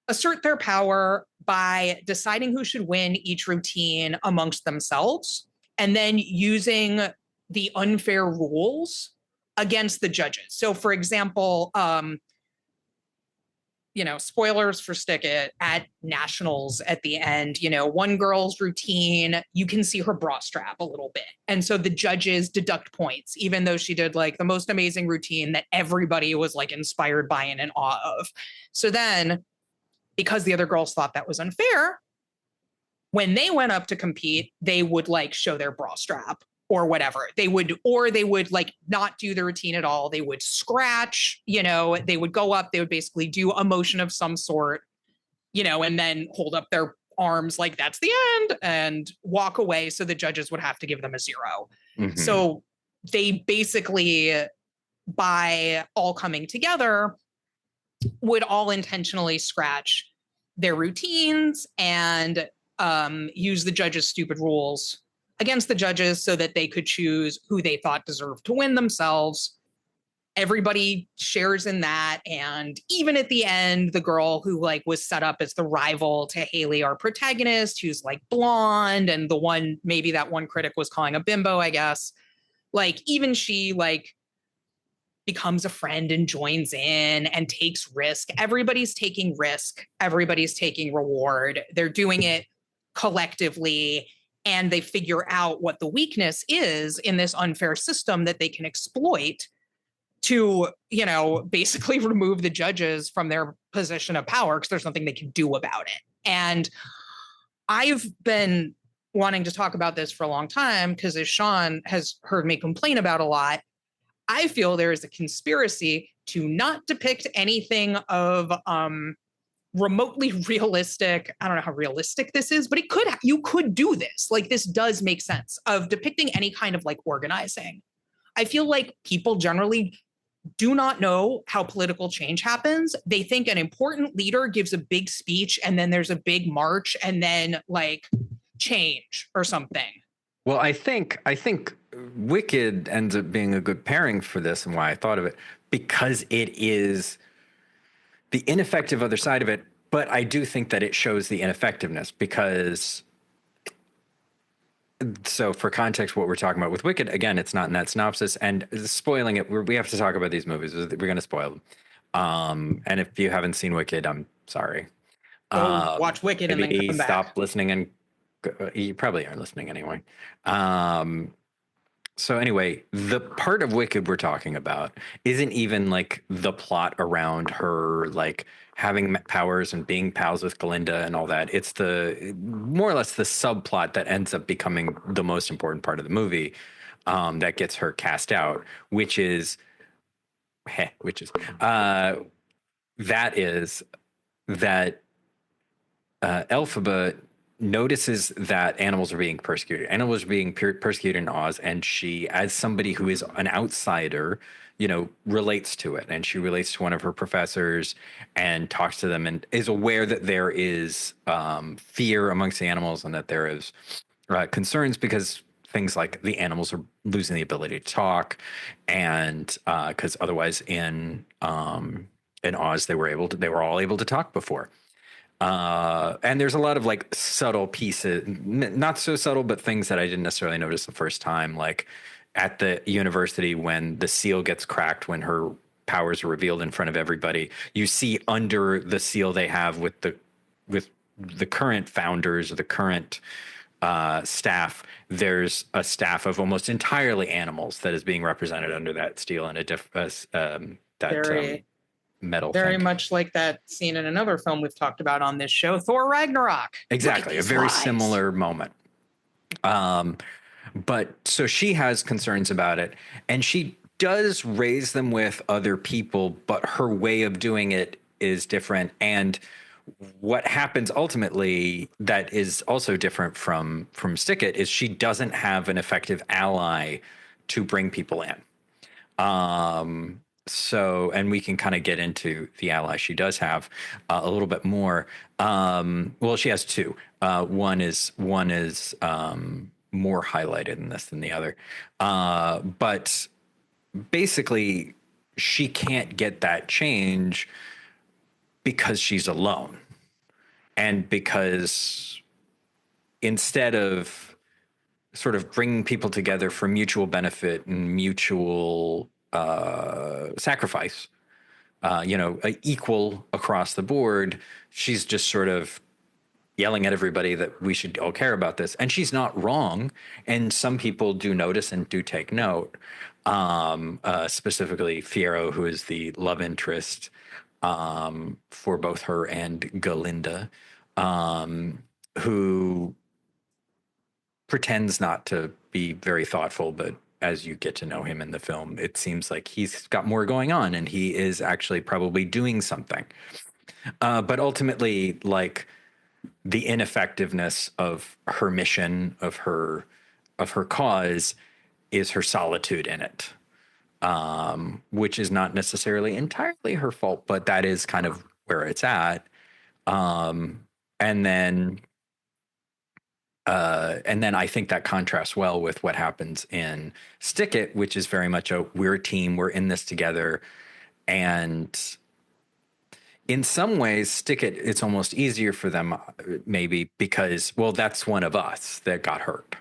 [SPEAKER 8] assert their power by deciding who should win each routine amongst themselves and then using the unfair rules against the judges. So for example, spoilers for Stick It at nationals at the end, one girl's routine, you can see her bra strap a little bit. And so the judges deduct points, even though she did like the most amazing routine that everybody was like inspired by and in awe of. So then because the other girls thought that was unfair, when they went up to compete, they would like show their bra strap or whatever. They would like not do the routine at all. They would scratch, they would go up, they would basically do a motion of some sort, and then hold up their arms like that's the end and walk away. So the judges would have to give them a 0. Mm-hmm. So they basically, by all coming together, would all intentionally scratch their routines and use the judges' stupid rules against the judges so that they could choose who they thought deserved to win themselves. Everybody shares in that. And even at the end, the girl who like was set up as the rival to Haley, our protagonist, who's like blonde and the one, maybe that one critic was calling a bimbo, I guess. Like even she like becomes a friend and joins in and takes risk. Everybody's taking risk. Everybody's taking reward. They're doing it collectively, and they figure out what the weakness is in this unfair system that they can exploit to, basically remove the judges from their position of power because there's nothing they can do about it. And I've been wanting to talk about this for a long time because, as Sean has heard me complain about a lot, I feel there is a conspiracy to not depict anything of remotely realistic. I don't know how realistic this is, but you could do this. Like, this does make sense of depicting any kind of like organizing. I feel like people generally do not know how political change happens. They think an important leader gives a big speech and then there's a big march and then like change or something.
[SPEAKER 7] Well, I think Wicked ends up being a good pairing for this, and why I thought of it, because it is the ineffective other side of it, but I do think that it shows the ineffectiveness because, so for context, what we're talking about with Wicked, again, it's not in that synopsis, and spoiling it, we have to talk about these movies. We're going to spoil them. And if you haven't seen Wicked, I'm sorry.
[SPEAKER 8] Watch Wicked and then come back.
[SPEAKER 7] Stop listening, and you probably aren't listening anyway. So anyway, the part of Wicked we're talking about isn't even like the plot around her like having powers and being pals with Glinda and all that. It's the more or less the subplot that ends up becoming the most important part of the movie, that gets her cast out, which is that Elphaba notices that animals are being persecuted. Animals are being persecuted in Oz, and she, as somebody who is an outsider, relates to it. And she relates to one of her professors and talks to them and is aware that there is fear amongst the animals and that there is concerns because things like the animals are losing the ability to talk, and because otherwise in Oz they were all able to talk before. And there's a lot of like subtle pieces, not so subtle, but things that I didn't necessarily notice the first time, like at the university when the seal gets cracked, when her powers are revealed in front of everybody, you see under the seal they have with the current founders or the current staff, there's a staff of almost entirely animals that is being represented under that steel in metal
[SPEAKER 8] very
[SPEAKER 7] thing.
[SPEAKER 8] Much like that scene in another film we've talked about on this show, Thor Ragnarok.
[SPEAKER 7] Exactly, a very similar moment. But so she has concerns about it, and she does raise them with other people, but her way of doing it is different. And what happens ultimately that is also different from Stick It is she doesn't have an effective ally to bring people in. So, and we can kind of get into the ally she does have a little bit more. Well, she has two. One is more highlighted in this than the other. But basically, she can't get that change because she's alone. And because instead of sort of bringing people together for mutual benefit and mutual sacrifice, equal across the board, she's just sort of yelling at everybody that we should all care about this. And she's not wrong. And some people do notice and do take note, specifically Fiyero, who is the love interest for both her and Galinda, who pretends not to be very thoughtful, but as you get to know him in the film, it seems like he's got more going on and he is actually probably doing something. But ultimately, like, the ineffectiveness of her mission, of her cause, is her solitude in it, which is not necessarily entirely her fault, but that is kind of where it's at. And then I think that contrasts well with what happens in Stick It, which is very much we're a team, we're in this together. And in some ways, Stick It, it's almost easier for them, maybe because, well, that's one of us that got hurt.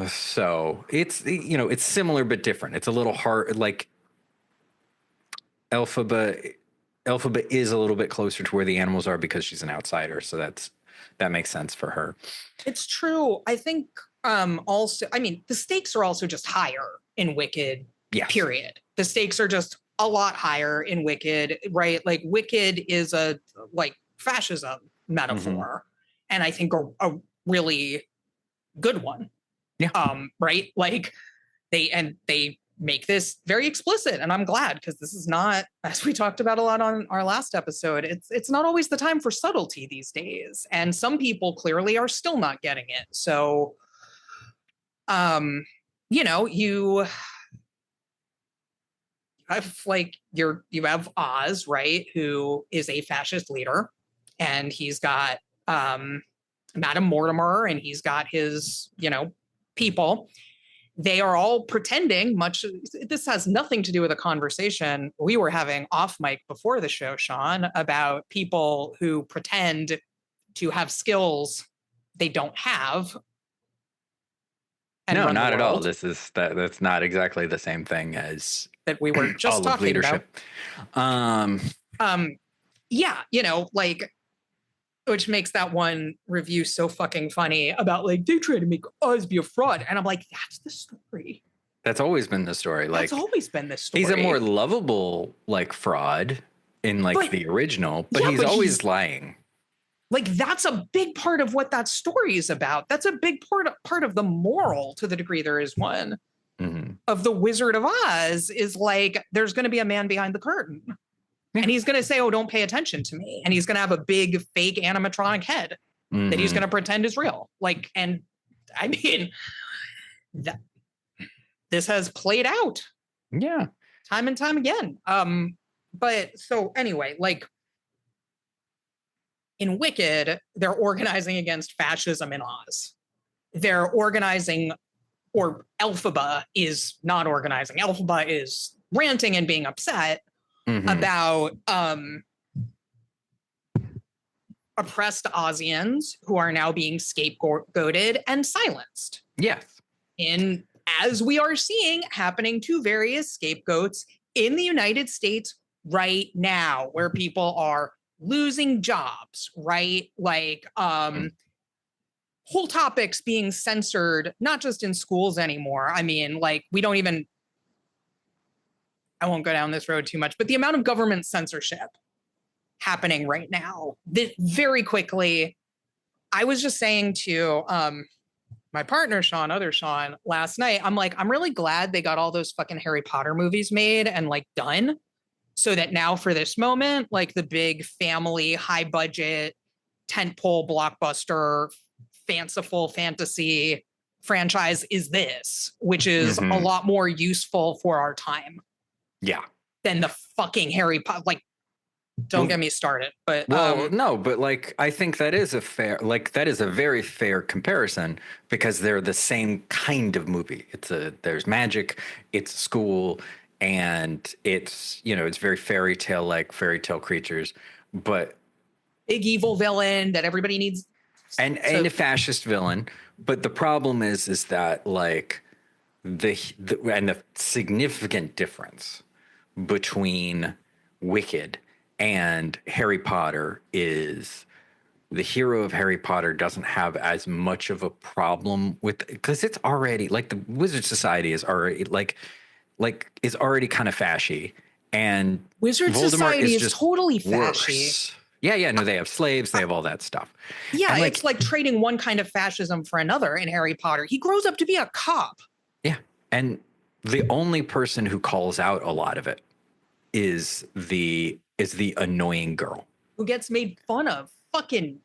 [SPEAKER 7] So it's, it's similar but different. It's a little hard. Like, Elphaba is a little bit closer to where the animals are because she's an outsider, so that makes sense for her.
[SPEAKER 8] It's true. I think also, I mean, the stakes are also just higher in Wicked.
[SPEAKER 7] Yes.
[SPEAKER 8] Period. The stakes are just a lot higher in Wicked, right? Like Wicked is a like fascism metaphor, and I think a really good one.
[SPEAKER 7] Yeah.
[SPEAKER 8] Right. Like they make this very explicit, and I'm glad, because this is not, as we talked about a lot on our last episode, it's not always the time for subtlety these days, and some people clearly are still not getting it. So you know, you have like you have Oz, right, who is a fascist leader, and he's got Madame Mortimer, and he's got his, you know, people. They are all pretending much. This has nothing to do with a conversation we were having off mic before the show, Sean, about people who pretend to have skills they don't have.
[SPEAKER 7] No, not at all. That's not exactly the same thing as
[SPEAKER 8] that we were just talking
[SPEAKER 7] leadership.
[SPEAKER 8] about. Yeah, you know, like, which makes that one review so fucking funny about like they try to make Oz be a fraud, and I'm like, that's the story.
[SPEAKER 7] That's always been the story. Like,
[SPEAKER 8] that's always been the story.
[SPEAKER 7] He's a more lovable like fraud in like the original, but he's always lying.
[SPEAKER 8] Like, that's a big part of what that story is about. That's a big part of the moral, to the degree there is one, of the Wizard of Oz, is like, there's going to be a man behind the curtain. And he's going to say, oh, don't pay attention to me. And he's going to have a big fake animatronic head that he's going to pretend is real. Like, and I mean, this has played out.
[SPEAKER 7] Yeah.
[SPEAKER 8] Time and time again. But so anyway, like in Wicked, they're organizing against fascism in Oz. They're organizing, or Elphaba is not organizing. Elphaba is ranting and being upset about oppressed Ozians who are now being scapegoated and silenced.
[SPEAKER 7] Yes.
[SPEAKER 8] As we are seeing happening to various scapegoats in the United States right now, where people are losing jobs, right? Like whole topics being censored, not just in schools anymore. I mean, like, I won't go down this road too much, but the amount of government censorship happening right now, very quickly. I was just saying to my partner, other Sean, last night, I'm like, I'm really glad they got all those fucking Harry Potter movies made and like done, so that now for this moment, like the big family, high budget, tentpole blockbuster, fanciful fantasy franchise is this, which is a lot more useful for our time.
[SPEAKER 7] Yeah.
[SPEAKER 8] Than the fucking Harry Potter. Like, don't get me started. But
[SPEAKER 7] no, but like, I think that is a very fair comparison, because they're the same kind of movie. There's magic, it's school, and it's, you know, it's very fairy tale creatures, but
[SPEAKER 8] big evil villain that everybody needs.
[SPEAKER 7] And a fascist villain. But the problem is that like the significant difference between Wicked and Harry Potter is the hero of Harry Potter doesn't have as much of a problem with, because it's already like the Wizard Society is already is already kind of fashy, and
[SPEAKER 8] Wizard
[SPEAKER 7] Voldemort
[SPEAKER 8] Society is
[SPEAKER 7] just
[SPEAKER 8] totally
[SPEAKER 7] worse.
[SPEAKER 8] fashy.
[SPEAKER 7] Yeah, no, they have slaves, they have all that stuff.
[SPEAKER 8] Yeah,
[SPEAKER 7] and
[SPEAKER 8] it's like trading one kind of fascism for another in Harry Potter. He grows up to be a cop.
[SPEAKER 7] Yeah, and the only person who calls out a lot of it is the annoying girl
[SPEAKER 8] who gets made fun of. Fucking.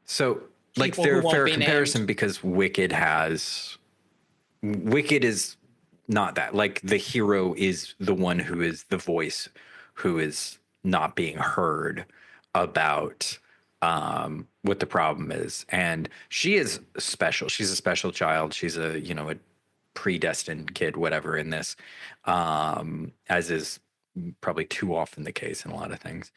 [SPEAKER 7] So, like, they're a fair comparison because Wicked is not that. Like, the hero is the one who is the voice who is not being heard about what the problem is. And she is special. She's a special child. She's a predestined kid, whatever, in this, as is probably too often the case in a lot of things.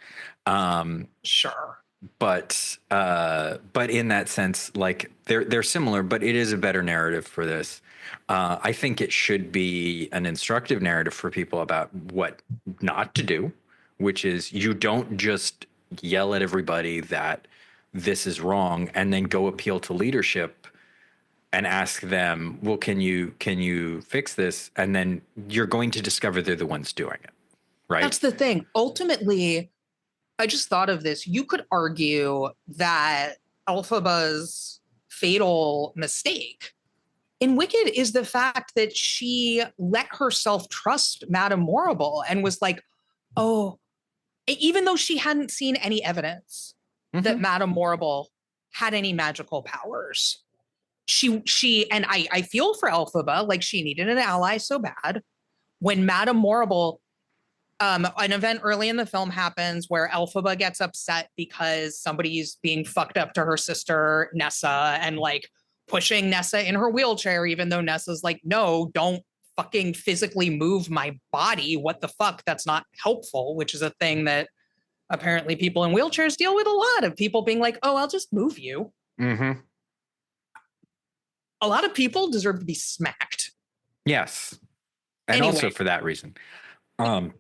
[SPEAKER 8] Sure.
[SPEAKER 7] but in that sense, like they're similar, but it is a better narrative for this. I think it should be an instructive narrative for people about what not to do, which is you don't just yell at everybody that this is wrong and then go appeal to leadership and ask them, well, can you fix this? And then you're going to discover they're the ones doing it, right?
[SPEAKER 8] That's the thing. Ultimately, I just thought of this. You could argue that Elphaba's fatal mistake in Wicked is the fact that she let herself trust Madame Morrible and was like, oh, even though she hadn't seen any evidence that Madame Morrible had any magical powers, she and I feel for Elphaba, like she needed an ally so bad. When Madame Morrible, an event early in the film happens where Elphaba gets upset because somebody's being fucked up to her sister Nessa and like pushing Nessa in her wheelchair, even though Nessa's like, no, don't fucking physically move my body. What the fuck? That's not helpful, which is a thing that apparently people in wheelchairs deal with a lot, of people being like, oh, I'll just move you.
[SPEAKER 7] Mm-hmm.
[SPEAKER 8] A lot of people deserve to be smacked.
[SPEAKER 7] Yes. And
[SPEAKER 8] Anyway.
[SPEAKER 7] also for that reason.
[SPEAKER 8] So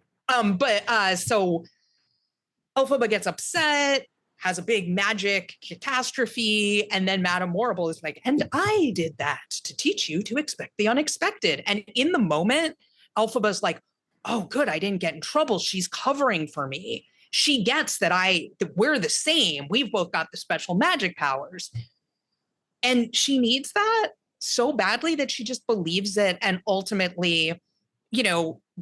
[SPEAKER 8] Elphaba gets upset, has a big magic catastrophe, and then Madame Morrible is like, and I did that to teach you to expect the unexpected. And in the moment, Elphaba's like, oh, good, I didn't get in trouble. She's covering for me. She gets that we're the same. We've both got the special magic powers. And she needs that so badly that she just believes it and ultimately,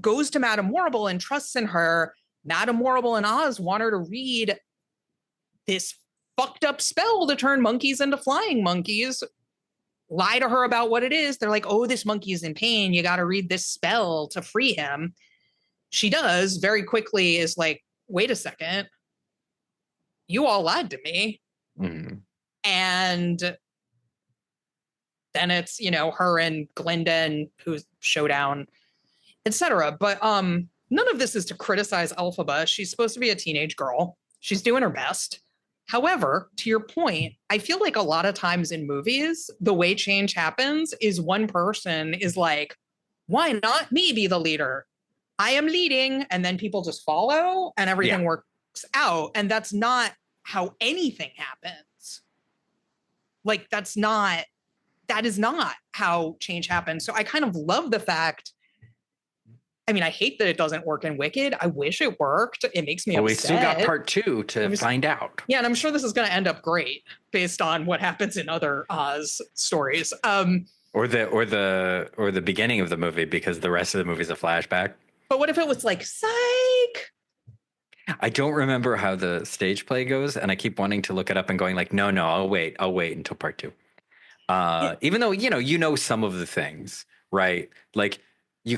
[SPEAKER 8] goes to Madame Morrible and trusts in her. Madame Morrible and Oz want her to read this fucked up spell to turn monkeys into flying monkeys, lie to her about what it is. They're like, oh, this monkey is in pain. You got to read this spell to free him. She does, very quickly is like, wait a second. You all lied to me.
[SPEAKER 7] Mm-hmm.
[SPEAKER 8] And then it's, her and Glinda and who's showdown, etc. But none of this is to criticize Elphaba. She's supposed to be a teenage girl. She's doing her best. However, to your point, I feel like a lot of times in movies, the way change happens is one person is like, why not me be the leader? I am leading. And then people just follow and everything works out. And that's not how anything happens. Like, that is not how change happens. So I kind of love the fact, I mean, I hate that it doesn't work in Wicked. I wish it worked. It makes me upset.
[SPEAKER 7] We still got part 2 to find out.
[SPEAKER 8] Yeah, and I'm sure this is going to end up great based on what happens in other Oz stories.
[SPEAKER 7] Or the beginning of the movie, because the rest of the movie is a flashback.
[SPEAKER 8] But what if it was like, psych?
[SPEAKER 7] I don't remember how the stage play goes, and I keep wanting to look it up and going like, no, I'll wait until part 2. Even though, you know some of the things, right? Like, we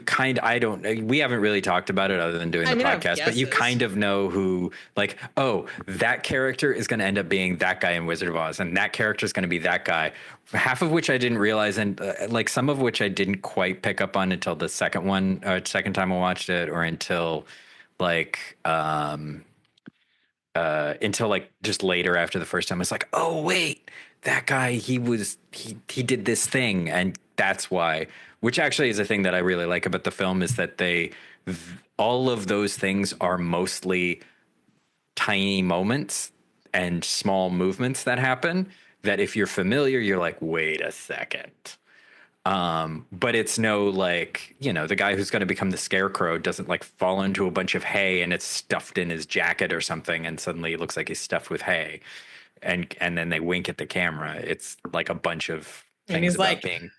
[SPEAKER 7] haven't really talked about it other than doing the podcast, but you kind of know who, like, oh, that character is going to end up being that guy in Wizard of Oz, and that character is going to be that guy, half of which I didn't realize, and like some of which I didn't quite pick up on until the second time I watched it, or until just later after the first time. It's like, oh wait, that guy, he did this thing, and that's why. Which actually is a thing that I really like about the film, is that all of those things are mostly tiny moments and small movements that happen that if you're familiar, you're like, wait a second. But it's no like, the guy who's going to become the Scarecrow doesn't like fall into a bunch of hay and it's stuffed in his jacket or something, and suddenly it looks like he's stuffed with hay. And then they wink at the camera. It's like a bunch of things about being...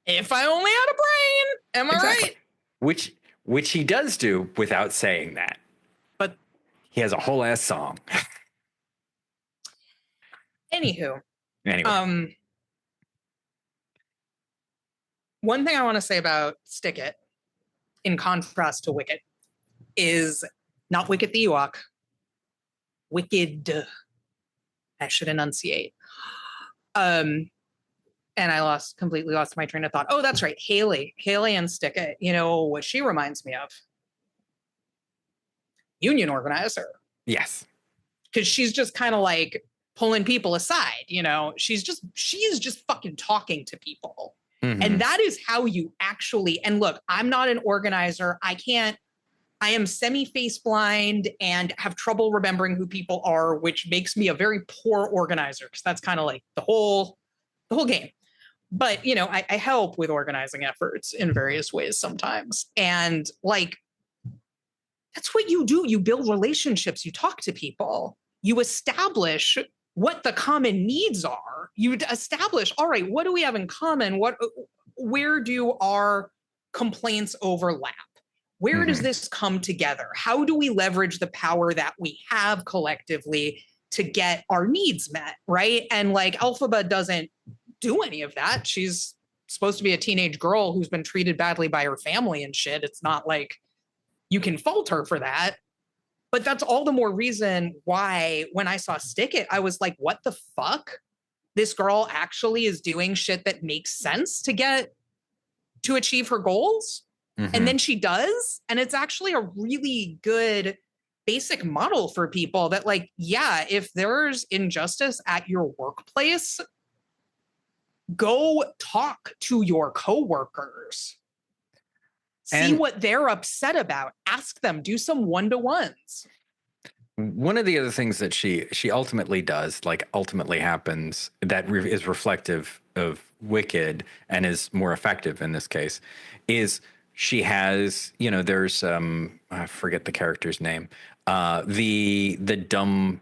[SPEAKER 8] If I only had a brain, am I right?
[SPEAKER 7] Which he does do without saying that.
[SPEAKER 8] But
[SPEAKER 7] he has a whole ass song.
[SPEAKER 8] Anyway. One thing I want to say about Stick It, in contrast to Wicked, is not Wicked the Ewok. Wicked. I should enunciate. And I completely lost my train of thought. Oh, that's right. Haley and Stick It. You know what she reminds me of? Union organizer.
[SPEAKER 7] Yes.
[SPEAKER 8] because she's just kind of like pulling people aside, you know, she's just fucking talking to people.
[SPEAKER 7] Mhm.
[SPEAKER 8] And that is how you actually, and look, I'm not an organizer. I am semi-face blind and have trouble remembering who people are, which makes me a very poor organizer, because that's kind of like the whole game. But, you know, I help with organizing efforts in various ways sometimes. And like, that's what you do. You build relationships, you talk to people, you establish what the common needs are. You establish, all right, what do we have in common? Where do our complaints overlap? Where does this come together? How do we leverage the power that we have collectively to get our needs met, right? And like Elphaba doesn't do any of that. She's supposed to be a teenage girl who's been treated badly by her family and shit. It's not like you can fault her for that. But that's all the more reason why when I saw Stick It, I was like, what the fuck? This girl actually is doing shit that makes sense to achieve her goals. And then she does. And it's actually a really good basic model for people that like, yeah, if there's injustice at your workplace, go talk to your coworkers. See what they're upset about. Ask them. Do some one-to-ones.
[SPEAKER 7] One of the other things that she ultimately does, like ultimately happens, that is reflective of Wicked and is more effective in this case, is she has, you know, there's I forget the character's name, the dumb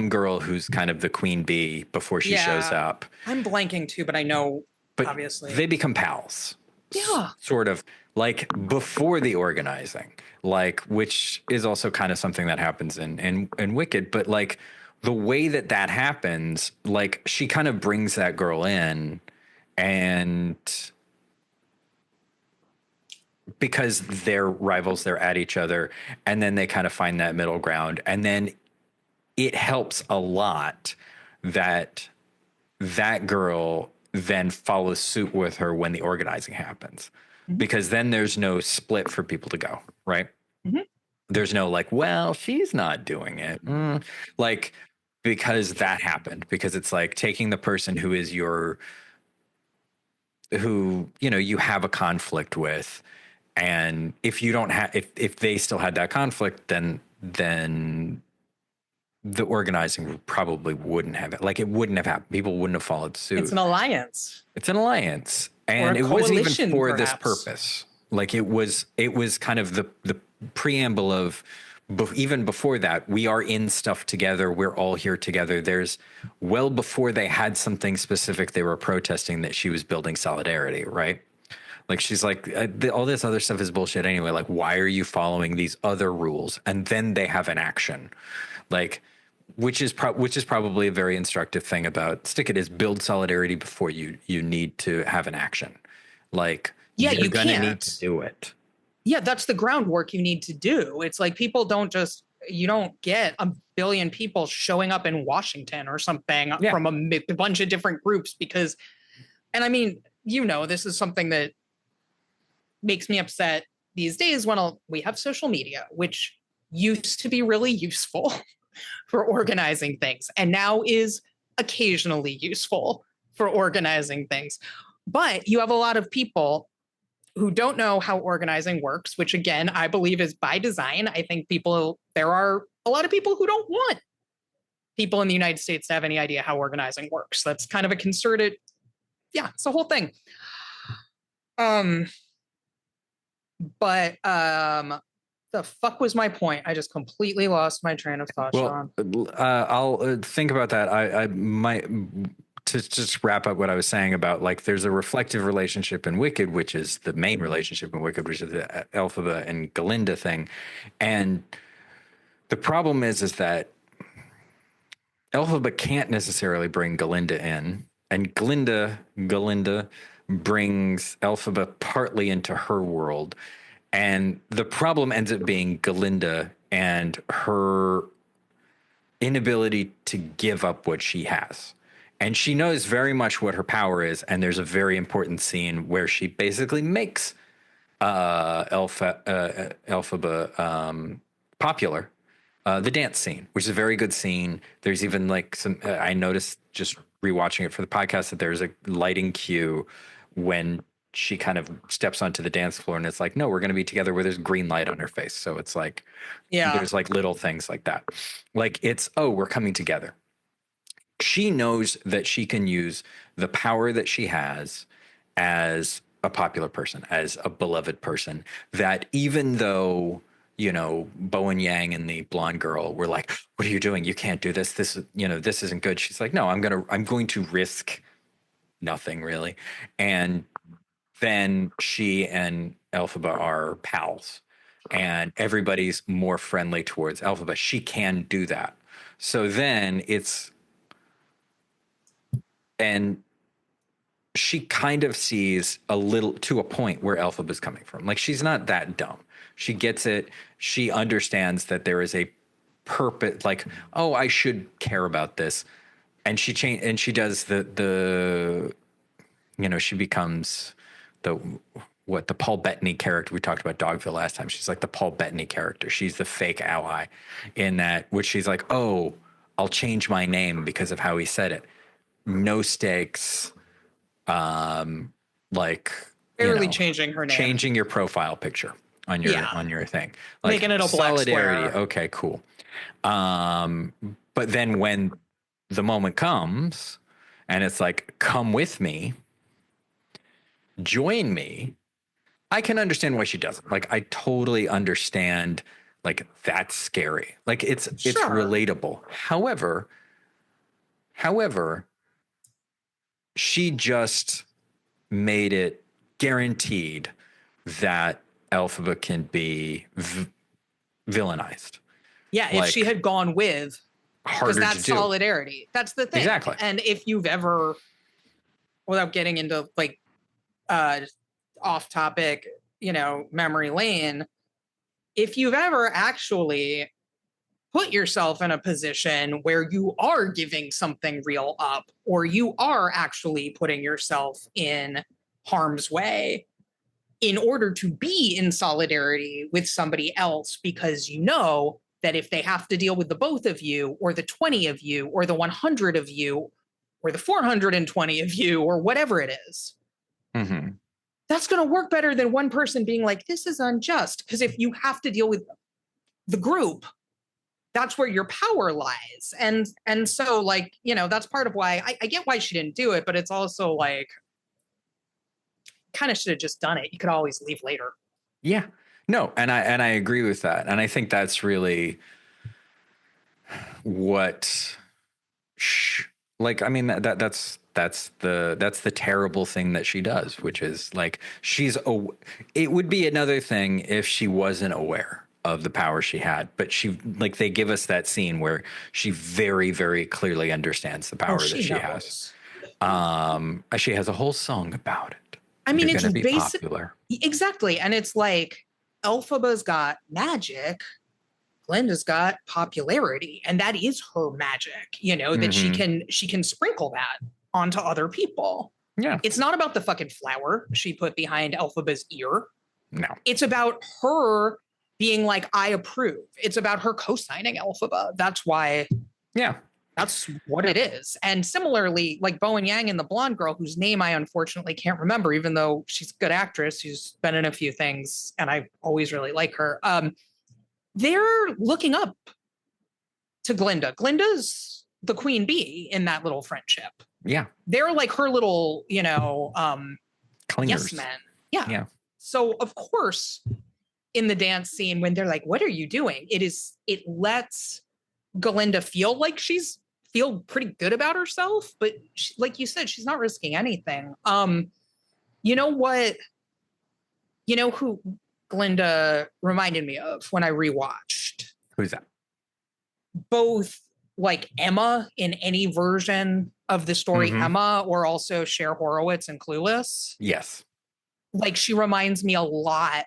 [SPEAKER 7] girl who's kind of the queen bee before she shows up.
[SPEAKER 8] I'm blanking too, but I know,
[SPEAKER 7] but
[SPEAKER 8] obviously
[SPEAKER 7] they become pals.
[SPEAKER 8] Yeah.
[SPEAKER 7] Sort of like before the organizing, like, which is also kind of something that happens in Wicked, but like the way that happens, like she kind of brings that girl in, and because they're rivals, they're at each other, and then they kind of find that middle ground. And then it helps a lot that girl then follows suit with her when the organizing happens, because then there's no split for people to go, right? There's no like, well, she's not doing it. Like, because that happened, because it's like taking the person who is who, you know, you have a conflict with. And if you don't have, if they still had that conflict, then the organizing probably wouldn't have it. Like, it wouldn't have happened. People wouldn't have followed suit.
[SPEAKER 8] It's an alliance.
[SPEAKER 7] And it wasn't even for this
[SPEAKER 8] perhaps.
[SPEAKER 7] purpose. Like, it was kind of the preamble of, even before that, we are in stuff together. We're all here together. There's, well before they had something specific they were protesting, that she was building solidarity, right? Like, she's like, all this other stuff is bullshit anyway. Like, why are you following these other rules? And then they have an action, like, which is probably a very instructive thing about Stick It, is build solidarity before you need to have an action. Like,
[SPEAKER 8] yeah,
[SPEAKER 7] you're
[SPEAKER 8] you
[SPEAKER 7] gonna
[SPEAKER 8] can't
[SPEAKER 7] need to do it.
[SPEAKER 8] Yeah, that's the groundwork you need to do. It's like people you don't get a billion people showing up in Washington or something from a bunch of different groups because, and I mean, you know, this is something that makes me upset these days when we have social media, which used to be really useful for organizing things and now is occasionally useful for organizing things. But you have a lot of people who don't know how organizing works, which again, I believe is by design. I think there are a lot of people who don't want people in the United States to have any idea how organizing works. That's kind of a concerted, it's the whole thing. But the fuck was my point? I just completely lost my train of thought, Sean.
[SPEAKER 7] I'll think about that. I might, to just wrap up what I was saying about, like, there's a reflective relationship in Wicked, which is the main relationship in Wicked, which is the Elphaba and Galinda thing. And the problem is that Elphaba can't necessarily bring Galinda in, and Galinda brings Elphaba partly into her world. And the problem ends up being Galinda and her inability to give up what she has. And she knows very much what her power is. And there's a very important scene where she basically makes Elphaba popular the dance scene, which is a very good scene. There's even like some, I noticed just rewatching it for the podcast that there's a lighting cue when she kind of steps onto the dance floor and it's like, no, we're going to be together where there's green light on her face. So it's like, there's like little things like that. Like it's, oh, we're coming together. She knows that she can use the power that she has as a popular person, as a beloved person, that even though, you know, Bowen Yang and the blonde girl were like, what are you doing? You can't do this. This, you know, this isn't good. She's like, no, I'm going to risk nothing really. And then she and Elphaba are pals and everybody's more friendly towards Elphaba. She can do that. So then and she kind of sees a little to a point where Elphaba's coming from. Like she's not that dumb. She gets it. She understands that there is a purpose, like, oh, I should care about this. And she does the you know, she becomes the Paul Bettany character. We talked about Dogville last time. She's like the Paul Bettany character. She's the fake ally in that, which she's like, oh, I'll change my name because of how he said it. No stakes. Like
[SPEAKER 8] Barely changing her name.
[SPEAKER 7] Changing your profile picture on your thing. Like
[SPEAKER 8] making it a black
[SPEAKER 7] solidarity.
[SPEAKER 8] square.
[SPEAKER 7] Okay, cool. But then when the moment comes and it's like, come with me, join me, I can understand why she doesn't. Like I totally understand, like that's scary. Like it's relatable. However, she just made it guaranteed that Elphaba can be villainized.
[SPEAKER 8] Yeah, if she had gone with, because that's solidarity. That's the thing.
[SPEAKER 7] Exactly.
[SPEAKER 8] And if you've ever, without getting into like off topic, you know, memory lane, if you've ever actually put yourself in a position where you are giving something real up, or you are actually putting yourself in harm's way in order to be in solidarity with somebody else, because you know that if they have to deal with the both of you, or the 20 of you, or the 100 of you, or the 420 of you, or whatever it is, that's going to work better than one person being like, this is unjust. Because if you have to deal with the group, that's where your power lies. And so, like, you know, that's part of why I get why she didn't do it, but it's also like, kind of should have just done it. You could always leave later.
[SPEAKER 7] Yeah. No, and I agree with that. And I think that's really what like, I mean, that's the terrible thing that she does, which is like, it would be another thing if she wasn't aware of the power she had, but she, like, they give us that scene where she very, very clearly understands the power that she has. She has a whole song about it.
[SPEAKER 8] I mean, it's
[SPEAKER 7] basically popular.
[SPEAKER 8] Exactly. And it's like, Elphaba's got magic, Glinda's got popularity, and that is her magic, you know, that she can sprinkle that onto other people.
[SPEAKER 7] Yeah.
[SPEAKER 8] It's not about the fucking flower she put behind Elphaba's ear.
[SPEAKER 7] No.
[SPEAKER 8] It's about her being like, I approve. It's about her co-signing Elphaba. That's why.
[SPEAKER 7] Yeah.
[SPEAKER 8] That's what it is. And similarly, like Bowen Yang and the blonde girl, whose name I unfortunately can't remember, even though she's a good actress who's been in a few things, and I always really like her. They're looking up to Glinda. Glinda's the queen bee in that little friendship.
[SPEAKER 7] Yeah.
[SPEAKER 8] They're like her little, you know,
[SPEAKER 7] clingers.
[SPEAKER 8] Yes men. Yeah.
[SPEAKER 7] Yeah.
[SPEAKER 8] So of course, in the dance scene, when they're like, what are you doing? It lets Glinda feel like feel pretty good about herself, but she, like you said, she's not risking anything. You know what? You know who Glinda reminded me of when I rewatched?
[SPEAKER 7] Who's that?
[SPEAKER 8] Both like Emma in any version of the story, Emma, or also Cher Horowitz in Clueless.
[SPEAKER 7] Yes. Like
[SPEAKER 8] she reminds me a lot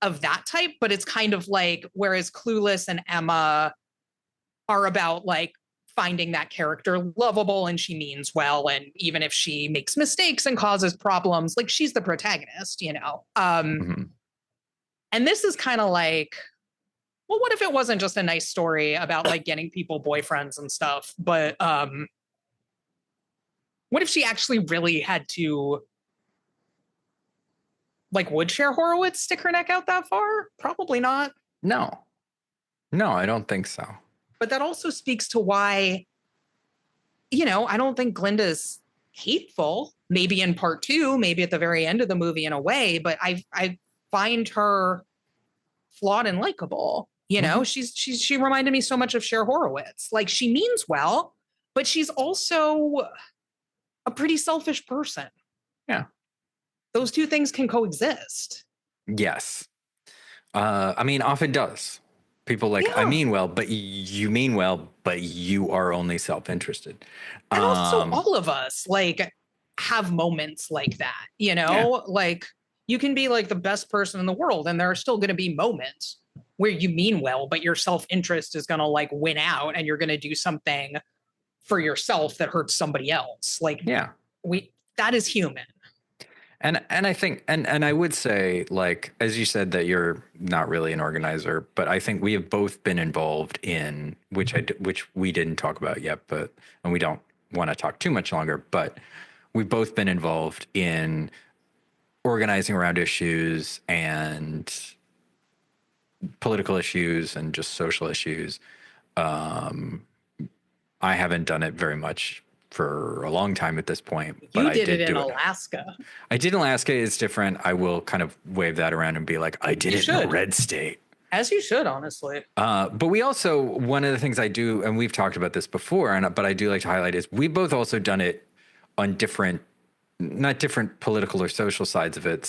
[SPEAKER 8] of that type, but it's kind of like, whereas Clueless and Emma are about like finding that character lovable and she means well, and even if she makes mistakes and causes problems, like she's the protagonist, you know. And this is kind of like, well, what if it wasn't just a nice story about like getting people boyfriends and stuff, but what if she actually really had to, like, would Cher Horowitz stick her neck out that far? Probably not.
[SPEAKER 7] No, I don't think so.
[SPEAKER 8] But that also speaks to why, you know, I don't think Glinda's hateful. Maybe in part 2, maybe at the very end of the movie in a way, but I find her flawed and likable. You know, she reminded me so much of Cher Horowitz. Like, she means well, but she's also a pretty selfish person.
[SPEAKER 7] Yeah.
[SPEAKER 8] Those two things can coexist.
[SPEAKER 7] Yes. I mean, often does. People like, I mean well, but you mean well, but you are only self-interested.
[SPEAKER 8] And also all of us like have moments like that, you know, like you can be like the best person in the world and there are still going to be moments where you mean well, but your self-interest is going to like win out and you're going to do something for yourself that hurts somebody else. Like, that is human.
[SPEAKER 7] And I think, and I would say, like, as you said, that you're not really an organizer, but I think we have both been involved in, which we didn't talk about yet, and we don't want to talk too much longer, but we've both been involved in organizing around issues and political issues and just social issues. I haven't done it very much for a long time at this point. But
[SPEAKER 8] you did it in Alaska.
[SPEAKER 7] I did in Alaska. It's different. I will kind of wave that around and be like, I did it in a red state.
[SPEAKER 8] As you should, honestly.
[SPEAKER 7] But we also, one of the things I do, and we've talked about this before, but I do like to highlight is we both also done it on different, not different political or social sides of it.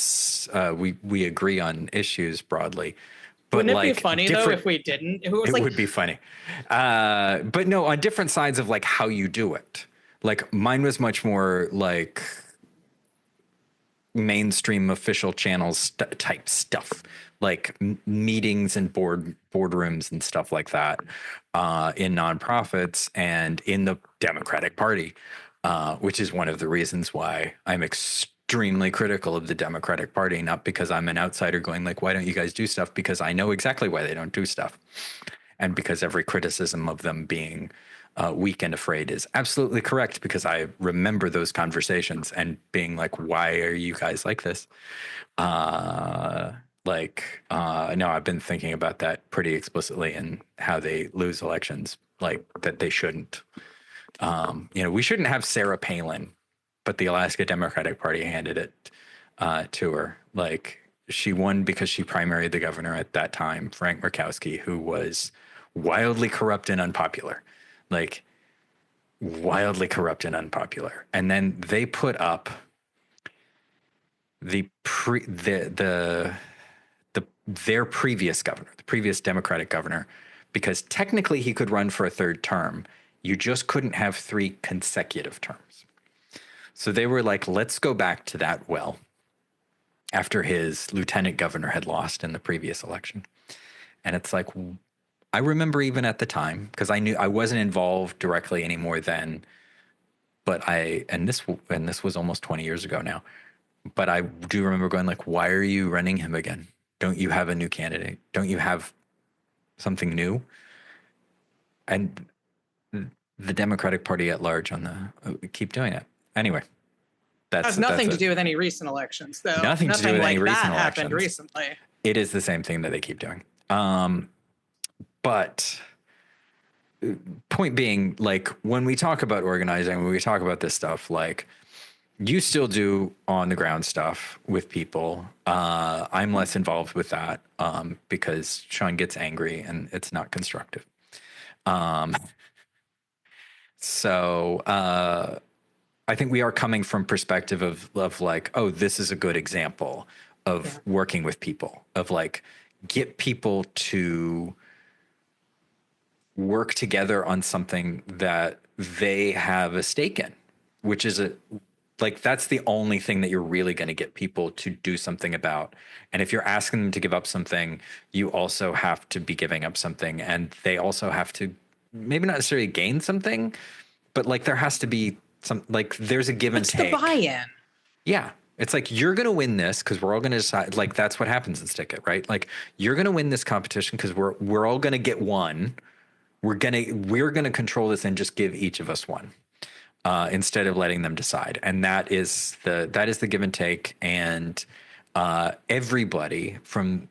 [SPEAKER 7] We agree on issues broadly. But
[SPEAKER 8] wouldn't it be funny though if we didn't? It
[SPEAKER 7] would be funny. But no, on different sides of like how you do it. Like mine was much more like mainstream official channels type stuff, like meetings and boardrooms and stuff like that in nonprofits and in the Democratic Party, which is one of the reasons why I'm extremely critical of the Democratic Party, not because I'm an outsider going like, why don't you guys do stuff? Because I know exactly why they don't do stuff. And because every criticism of them being weak and afraid is absolutely correct, because I remember those conversations and being like, why are you guys like this? No, I've been thinking about that pretty explicitly and how they lose elections, like that they shouldn't. We shouldn't have Sarah Palin, but the Alaska Democratic Party handed it to her. Like she won because she primaried the governor at that time, Frank Murkowski, who was wildly corrupt and unpopular. Like wildly corrupt and unpopular. And then they put up their previous governor, the previous Democratic governor, because technically he could run for a third term. You just couldn't have 3 consecutive terms. So they were like, let's go back to that well after his lieutenant governor had lost in the previous election. And it's like, I remember even at the time, because I knew I wasn't involved directly anymore then, but this was almost 20 years ago now, but I do remember going like, why are you running him again? Don't you have a new candidate? Don't you have something new? And the Democratic Party at large keep doing it. Anyway,
[SPEAKER 8] that has nothing to do with any recent elections, though.
[SPEAKER 7] Nothing to do with any recent elections.
[SPEAKER 8] Happened recently.
[SPEAKER 7] It is the same thing that they keep doing. But point being, like, when we talk about organizing, when we talk about this stuff, like, you still do on the ground stuff with people. I'm less involved with that because Sean gets angry and it's not constructive. So I think we are coming from perspective of like, oh, this is a good example of working with people, of like, get people to work together on something that they have a stake in, which is that's the only thing that you're really going to get people to do something about. And if you're asking them to give up something, you also have to be giving up something, and they also have to maybe not necessarily gain something, but like there has to be some, like there's a give and take.
[SPEAKER 8] It's the buy-in.
[SPEAKER 7] Yeah. It's like, you're going to win this because we're all going to decide. Like, that's what happens in Stick It, right? Like, you're going to win this competition because we're all going to get one. We're going to control this and just give each of us one, instead of letting them decide. And that is the give and take. And everybody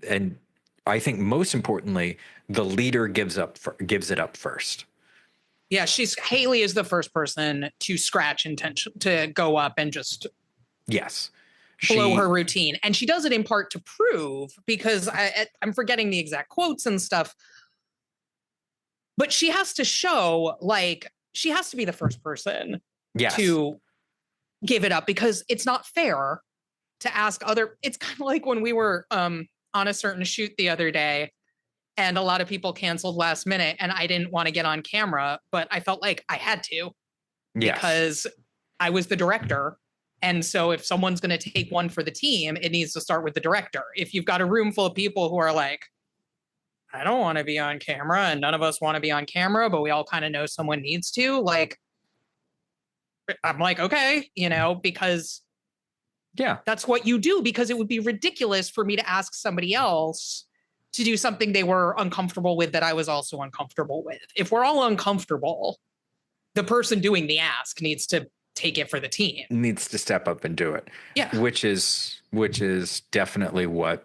[SPEAKER 7] and I think most importantly, the leader gives it up first.
[SPEAKER 8] Yeah, Haley is the first person to scratch intention to go up and just
[SPEAKER 7] Yes.
[SPEAKER 8] blow her routine. And she does it in part to prove, because I'm forgetting the exact quotes and stuff, but she has to show, like, she has to be the first person to give it up, because it's not fair to ask it's kind of like when we were on a certain shoot the other day and a lot of people canceled last minute and I didn't want to get on camera, but I felt like I had to because I was the director. And so if someone's going to take one for the team, it needs to start with the director. If you've got a room full of people who are like, I don't want to be on camera and none of us want to be on camera, but we all kind of know someone needs to, like, I'm like, okay, because that's what you do, because it would be ridiculous for me to ask somebody else to do something they were uncomfortable with that I was also uncomfortable with. If we're all uncomfortable, the person doing the ask needs to take it for the team.
[SPEAKER 7] Needs to step up and do it.
[SPEAKER 8] Yeah.
[SPEAKER 7] Which is definitely what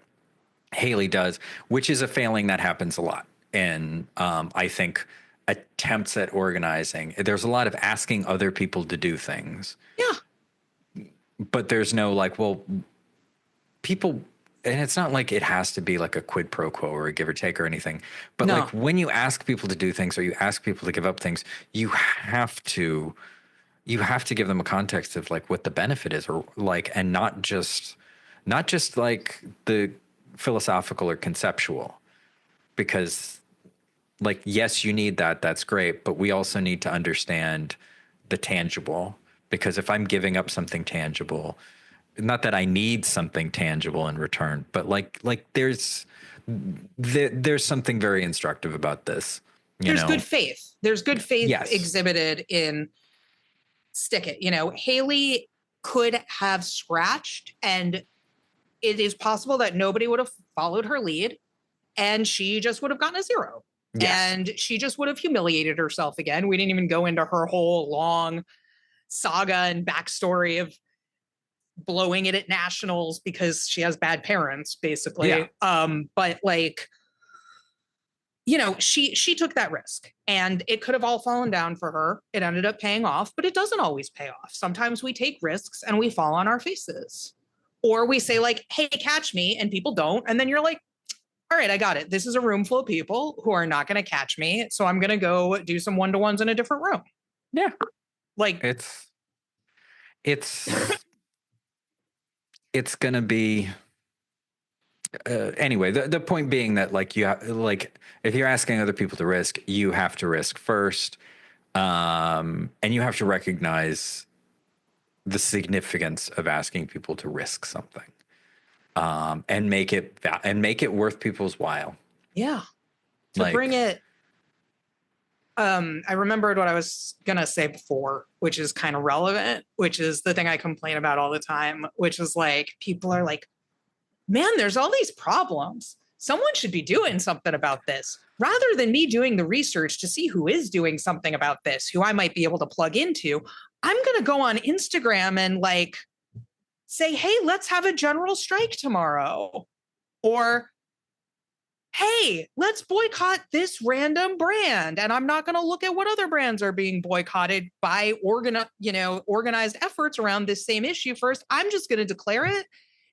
[SPEAKER 7] Haley does, which is a failing that happens a lot. And I think attempts at organizing, there's a lot of asking other people to do things.
[SPEAKER 8] Yeah.
[SPEAKER 7] But there's no like, well, people, and it's not like it has to be like a quid pro quo or a give or take or anything. But like when you ask people to do things or you ask people to give up things, you have to give them a context of like what the benefit is, or like, and not just like the philosophical or conceptual, because like, yes, you need that. That's great. But we also need to understand the tangible, because if I'm giving up something tangible, not that I need something tangible in return, but like there's something very instructive about this.
[SPEAKER 8] There's good faith. There's good faith exhibited in Stick It. Haley could have scratched, and it is possible that nobody would have followed her lead and she just would have gotten a 0. Yes. And she just would have humiliated herself again. We didn't even go into her whole long saga and backstory of blowing it at nationals because she has bad parents, basically. Yeah. But like, she took that risk and it could have all fallen down for her. It ended up paying off, but it doesn't always pay off. Sometimes we take risks and we fall on our faces, or we say like, hey, catch me, and people don't. And then you're like, all right, I got it. This is a room full of people who are not going to catch me. So I'm going to go do some one-to-ones in a different room.
[SPEAKER 7] Yeah.
[SPEAKER 8] Like
[SPEAKER 7] it's going to be, anyway, the point being that like if you're asking other people to risk, you have to risk first. And you have to recognize the significance of asking people to risk something. And make it worth people's while.
[SPEAKER 8] Yeah. To bring it. I remembered what I was going to say before, which is kind of relevant, which is the thing I complain about all the time, which is like, people are like, man, there's all these problems. Someone should be doing something about this, rather than me doing the research to see who is doing something about this, who I might be able to plug into. I'm going to go on Instagram and like say, hey, let's have a general strike tomorrow. Or, hey, let's boycott this random brand. And I'm not going to look at what other brands are being boycotted by organized efforts around this same issue first. I'm just going to declare it.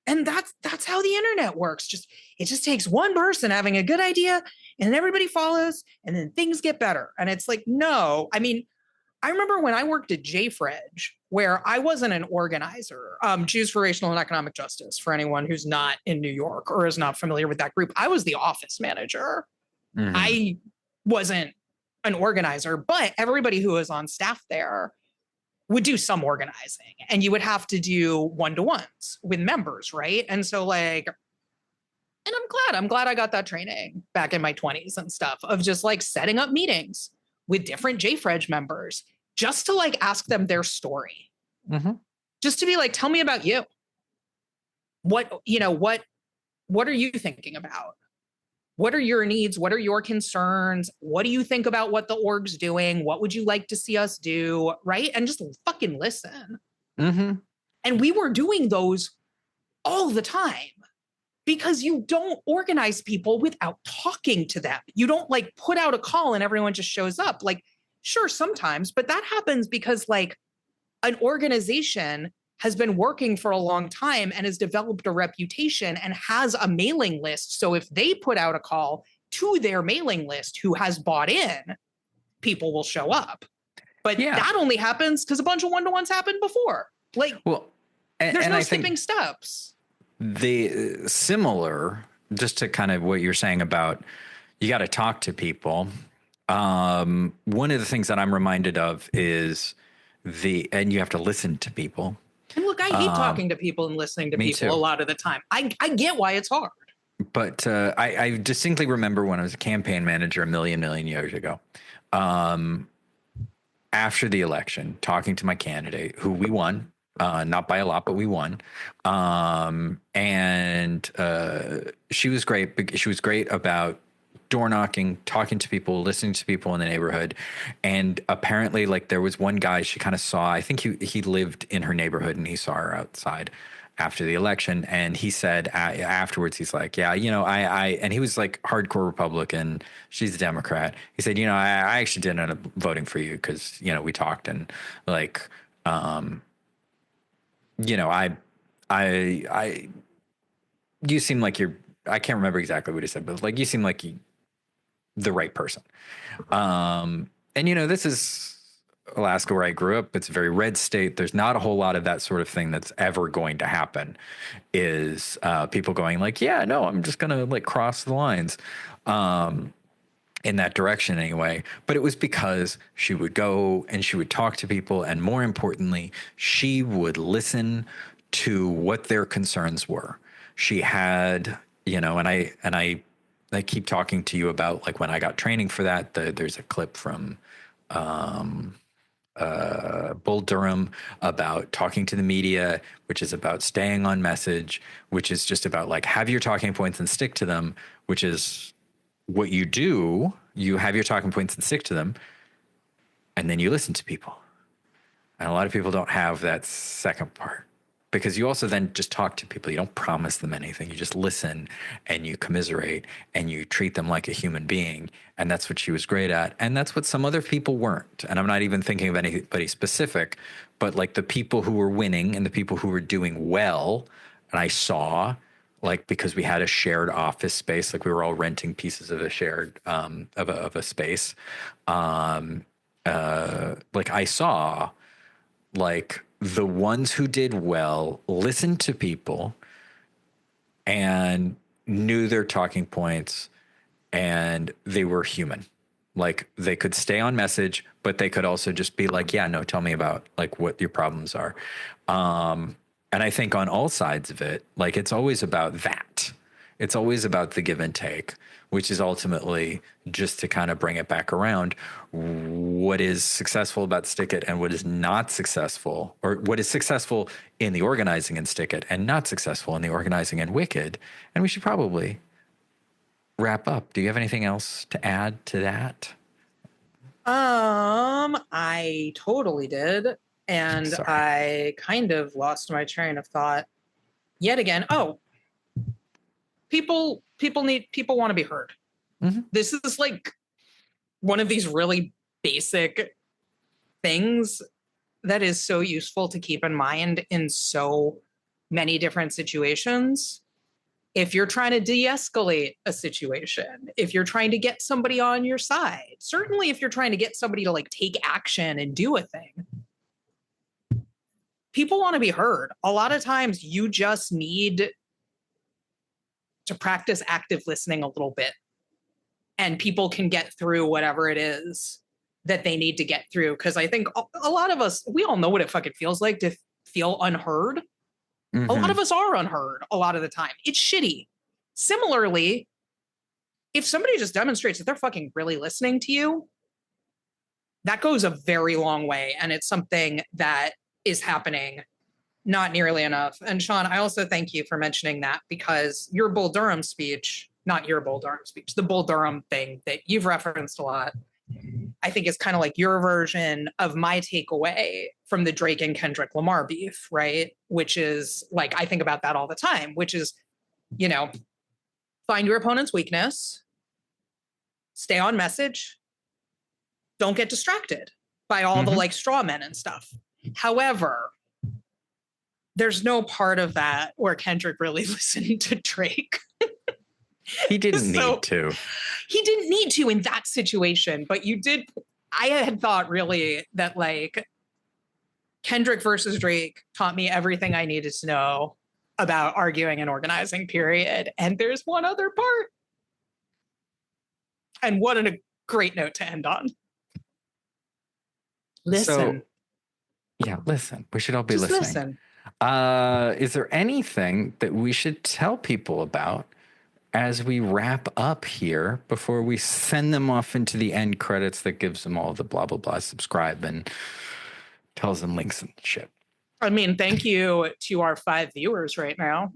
[SPEAKER 8] And that's how the internet works. It just takes one person having a good idea and everybody follows and then things get better. And it's like, no, I mean, I remember when I worked at JFREG, where I wasn't an organizer, Jews for Racial and Economic Justice, for anyone who's not in New York or is not familiar with that group. I was the office manager. Mm-hmm. I wasn't an organizer, but everybody who was on staff there would do some organizing, and you would have to do one-to-ones with members, right? And so like, and I'm glad I got that training back in my 20s and stuff, of just like setting up meetings with different JFREG members just to like ask them their story. Mm-hmm. Just to be like, tell me about you. what are you thinking about? What are your needs? What are your concerns? What do you think about what the org's doing? What would you like to see us do? Right? And just fucking listen.
[SPEAKER 7] Mm-hmm.
[SPEAKER 8] And we were doing those all the time because you don't organize people without talking to them. You don't like put out a call and everyone just shows up. Like, sure, sometimes, but that happens because like an organization has been working for a long time and has developed a reputation and has a mailing list. So if they put out a call to their mailing list who has bought in, people will show up. But that only happens because a bunch of one-to-ones happened before. Like, there's no skipping steps.
[SPEAKER 7] The similar, just to kind of what you're saying about you got to talk to people. One of the things that I'm reminded of is and you have to listen to people.
[SPEAKER 8] And look, I hate talking to people and listening to people a lot of the time. I get why it's hard.
[SPEAKER 7] But I distinctly remember when I was a campaign manager a million years ago, after the election, talking to my candidate who we won, not by a lot, but we won. And she was great. She was great about door knocking, talking to people, listening to people in the neighborhood. And apparently, like, there was one guy she kind of saw. I think he lived in her neighborhood and he saw her outside after the election. And he said afterwards, he's like, yeah, and he was like hardcore Republican. She's a Democrat. He said, I actually didn't end up voting for you because, we talked and like, you seem like I can't remember exactly what he said, but like, you seem like the right person. And this is Alaska where I grew up. It's a very red state. There's not a whole lot of that sort of thing that's ever going to happen is people going like, yeah, no, I'm just going to like cross the lines in that direction anyway. But it was because she would go and she would talk to people. And more importantly, she would listen to what their concerns were. She had, and I keep talking to you about like when I got training for that, there's a clip from Bull Durham about talking to the media, which is about staying on message, which is just about like have your talking points and stick to them, which is what you do. You have your talking points and stick to them, and then you listen to people. And a lot of people don't have that second part. Because you also then just talk to people. You don't promise them anything. You just listen and you commiserate and you treat them like a human being. And that's what she was great at. And that's what some other people weren't. And I'm not even thinking of anybody specific, but like the people who were winning and the people who were doing well. And I saw, like, because we had a shared office space, like we were all renting pieces of a shared, of a space. Like I saw, like, the ones who did well listened to people and knew their talking points, and they were human. Like they could stay on message, but they could also just be like, yeah, no, tell me about like what your problems are. And I think on all sides of it, like it's always about that. It's always about the give and take, which is ultimately just to kind of bring it back around. What is successful about Stick It and what is not successful, or what is successful in the organizing and Stick It and not successful in the organizing and Wicked. And we should probably wrap up. Do you have anything else to add to that?
[SPEAKER 8] I totally did. And
[SPEAKER 7] Sorry.
[SPEAKER 8] I kind of lost my train of thought yet again. Oh, people want to be heard. Mm-hmm. This is like one of these really basic things that is so useful to keep in mind in so many different situations. If you're trying to de-escalate a situation, if you're trying to get somebody on your side, certainly if you're trying to get somebody to like take action and do a thing, people want to be heard. A lot of times you just need to practice active listening a little bit, and people can get through whatever it is that they need to get through. Because I think a lot of us, we all know what it fucking feels like to feel unheard. Mm-hmm. A lot of us are unheard a lot of the time. It's shitty. Similarly, if somebody just demonstrates that they're fucking really listening to you, that goes a very long way. And it's something that is happening not nearly enough. And Sean, I also thank you for mentioning that, because your Bull Durham speech, not your Bull Durham speech, the Bull Durham thing that you've referenced a lot, I think is kind of like your version of my takeaway from the Drake and Kendrick Lamar beef, right? Which is like, I think about that all the time, which is, you know, find your opponent's weakness, stay on message, don't get distracted by all the like straw men and stuff. However, there's no part of that where Kendrick really listened to Drake.
[SPEAKER 7] He didn't need to.
[SPEAKER 8] He didn't need to in that situation, but you did. I had thought really that like Kendrick versus Drake taught me everything I needed to know about arguing and organizing, period. And there's one other part. And what a great note to end on. Listen.
[SPEAKER 7] Listen. We should all be
[SPEAKER 8] Just
[SPEAKER 7] listening. Is there anything that we should tell people about as we wrap up here before we send them off into the end credits that gives them all the blah, blah, blah, subscribe and tells them links and shit?
[SPEAKER 8] I mean, thank you to our 5 viewers right now.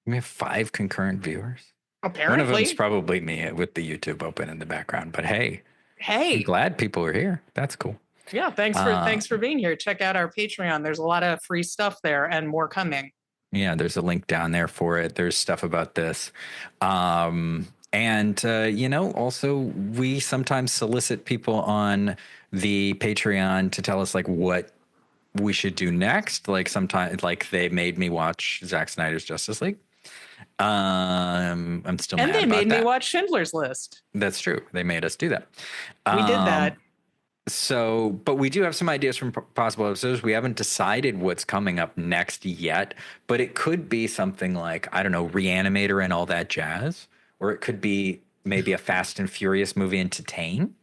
[SPEAKER 7] We have 5 concurrent viewers.
[SPEAKER 8] Apparently.
[SPEAKER 7] One of them's probably me with the YouTube open in the background, but hey, I'm glad people are here. That's cool.
[SPEAKER 8] Yeah, thanks for being here. Check out our Patreon. There's a lot of free stuff there and more coming.
[SPEAKER 7] Yeah, there's a link down there for it. There's stuff about this. Also we sometimes solicit people on the Patreon to tell us like what we should do next. Like sometimes like they made me watch Zack Snyder's Justice League. I'm still mad about that. And they made me
[SPEAKER 8] watch Schindler's List.
[SPEAKER 7] That's true. They made us do that.
[SPEAKER 8] We did that.
[SPEAKER 7] So, but we do have some ideas from possible episodes. We haven't decided what's coming up next yet, but it could be something like, I don't know, Reanimator and all that jazz, or it could be maybe a Fast and Furious movie entertain.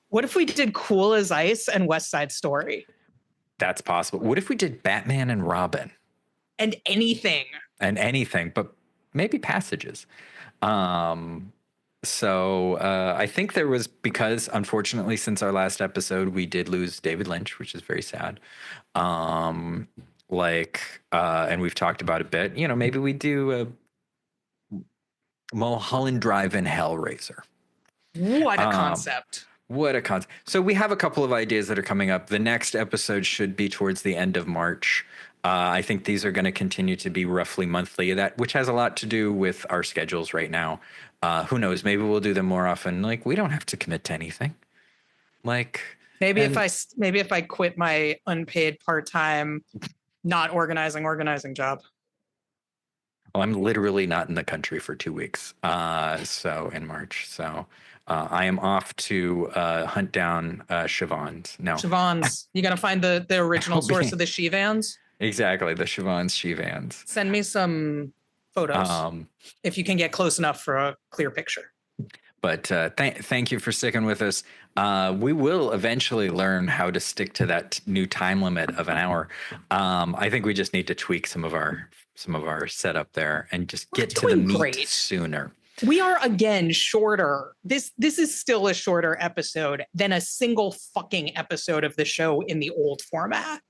[SPEAKER 8] What if we did Cool as Ice and West Side Story? That's
[SPEAKER 7] possible. What if we did Batman and Robin?
[SPEAKER 8] And anything,
[SPEAKER 7] but maybe Passages. So I think there was, because unfortunately since our last episode we did lose David Lynch, which is very sad. And we've talked about it a bit. You know, maybe we do Mulholland Drive and Hellraiser.
[SPEAKER 8] What a concept.
[SPEAKER 7] What a concept. So we have a couple of ideas that are coming up. The next episode should be towards the end of March. I think these are going to continue to be roughly monthly, which has a lot to do with our schedules right now. Who knows? Maybe we'll do them more often. Like, we don't have to commit to anything. Like,
[SPEAKER 8] maybe if I quit my unpaid part-time, not organizing job.
[SPEAKER 7] Well, I'm literally not in the country for 2 weeks. So in March. So I am off to hunt down Siobhan's. No,
[SPEAKER 8] Siobhan's. You gonna find the original source of the Shivans?
[SPEAKER 7] Exactly, the Siobhan's Shivans.
[SPEAKER 8] Send me some photos if you can get close enough for a clear picture.
[SPEAKER 7] But thank you for sticking with us. We will eventually learn how to stick to that new time limit of an hour. I think we just need to tweak some of our setup there and just get to the meat sooner.
[SPEAKER 8] We are again shorter. This is still a shorter episode than a single fucking episode of the show in the old format.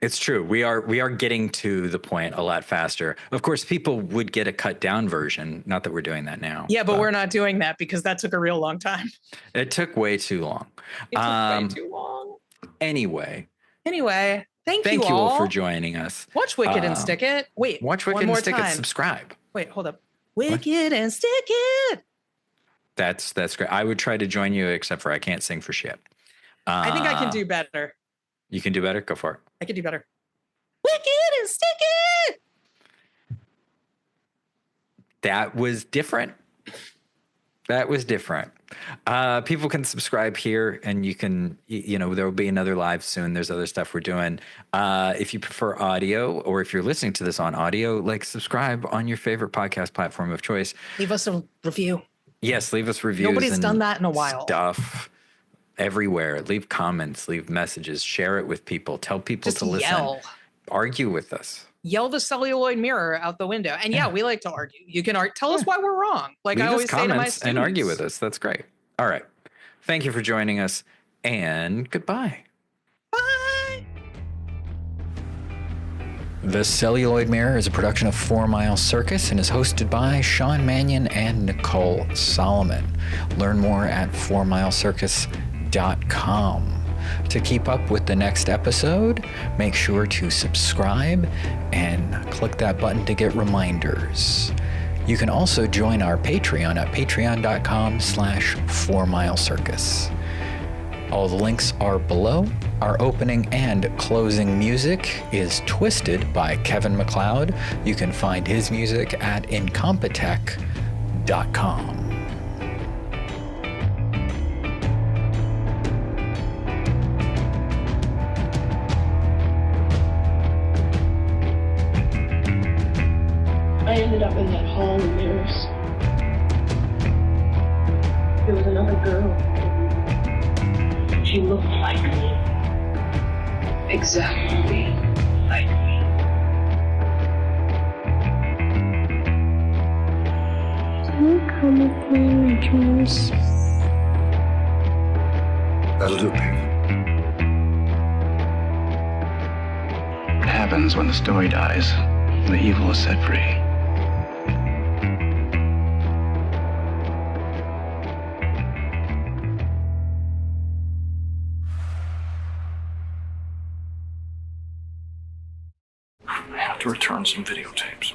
[SPEAKER 7] It's true. We are getting to the point a lot faster. Of course, people would get a cut down version. Not that we're doing that now.
[SPEAKER 8] Yeah, but we're not doing that because that took a real long time.
[SPEAKER 7] It took way too long.
[SPEAKER 8] It took way too long.
[SPEAKER 7] Anyway,
[SPEAKER 8] thank you
[SPEAKER 7] all for joining us.
[SPEAKER 8] Watch Wicked and Stick It. Wait,
[SPEAKER 7] watch Wicked and Stick It. Subscribe.
[SPEAKER 8] Wait, hold up. Wicked and Stick It.
[SPEAKER 7] That's great. I would try to join you, except for I can't sing for shit.
[SPEAKER 8] I think I can do better.
[SPEAKER 7] You can do better? Go for it.
[SPEAKER 8] I can do better. Wicked and Stick It.
[SPEAKER 7] That was different. People can subscribe here, and you can, there will be another live soon. There's other stuff we're doing. If you prefer audio, or if you're listening to this on audio, subscribe on your favorite podcast platform of choice.
[SPEAKER 8] Leave us a review.
[SPEAKER 7] Yes, leave us reviews.
[SPEAKER 8] Nobody's done that in a while.
[SPEAKER 7] Stuff everywhere. Leave comments, leave messages, share it with people, tell people to listen.
[SPEAKER 8] Yell.
[SPEAKER 7] Argue with us.
[SPEAKER 8] Yell the celluloid mirror out the window. And we like to argue. You can tell us why we're wrong. Like, I always say to my students.
[SPEAKER 7] And argue with us. That's great. All right. Thank you for joining us, and goodbye.
[SPEAKER 8] Bye.
[SPEAKER 7] The Celluloid Mirror is a production of 4 Mile Circus and is hosted by Sean Mannion and Nicole Solomon. Learn more at 4milecircus.com. To keep up with the next episode, make sure to subscribe and click that button to get reminders. You can also join our Patreon at patreon.com/4milecircus. All the links are below. Our opening and closing music is Twisted by Kevin MacLeod. You can find his music at incompetech.com.
[SPEAKER 9] I ended up in that hall of mirrors. There was another girl. She looked like me. Exactly like me.
[SPEAKER 10] Can you come with me, Rituals?
[SPEAKER 4] That'll do, baby.
[SPEAKER 6] What happens when the story dies and the evil is set free?
[SPEAKER 4] I have to return some videotapes.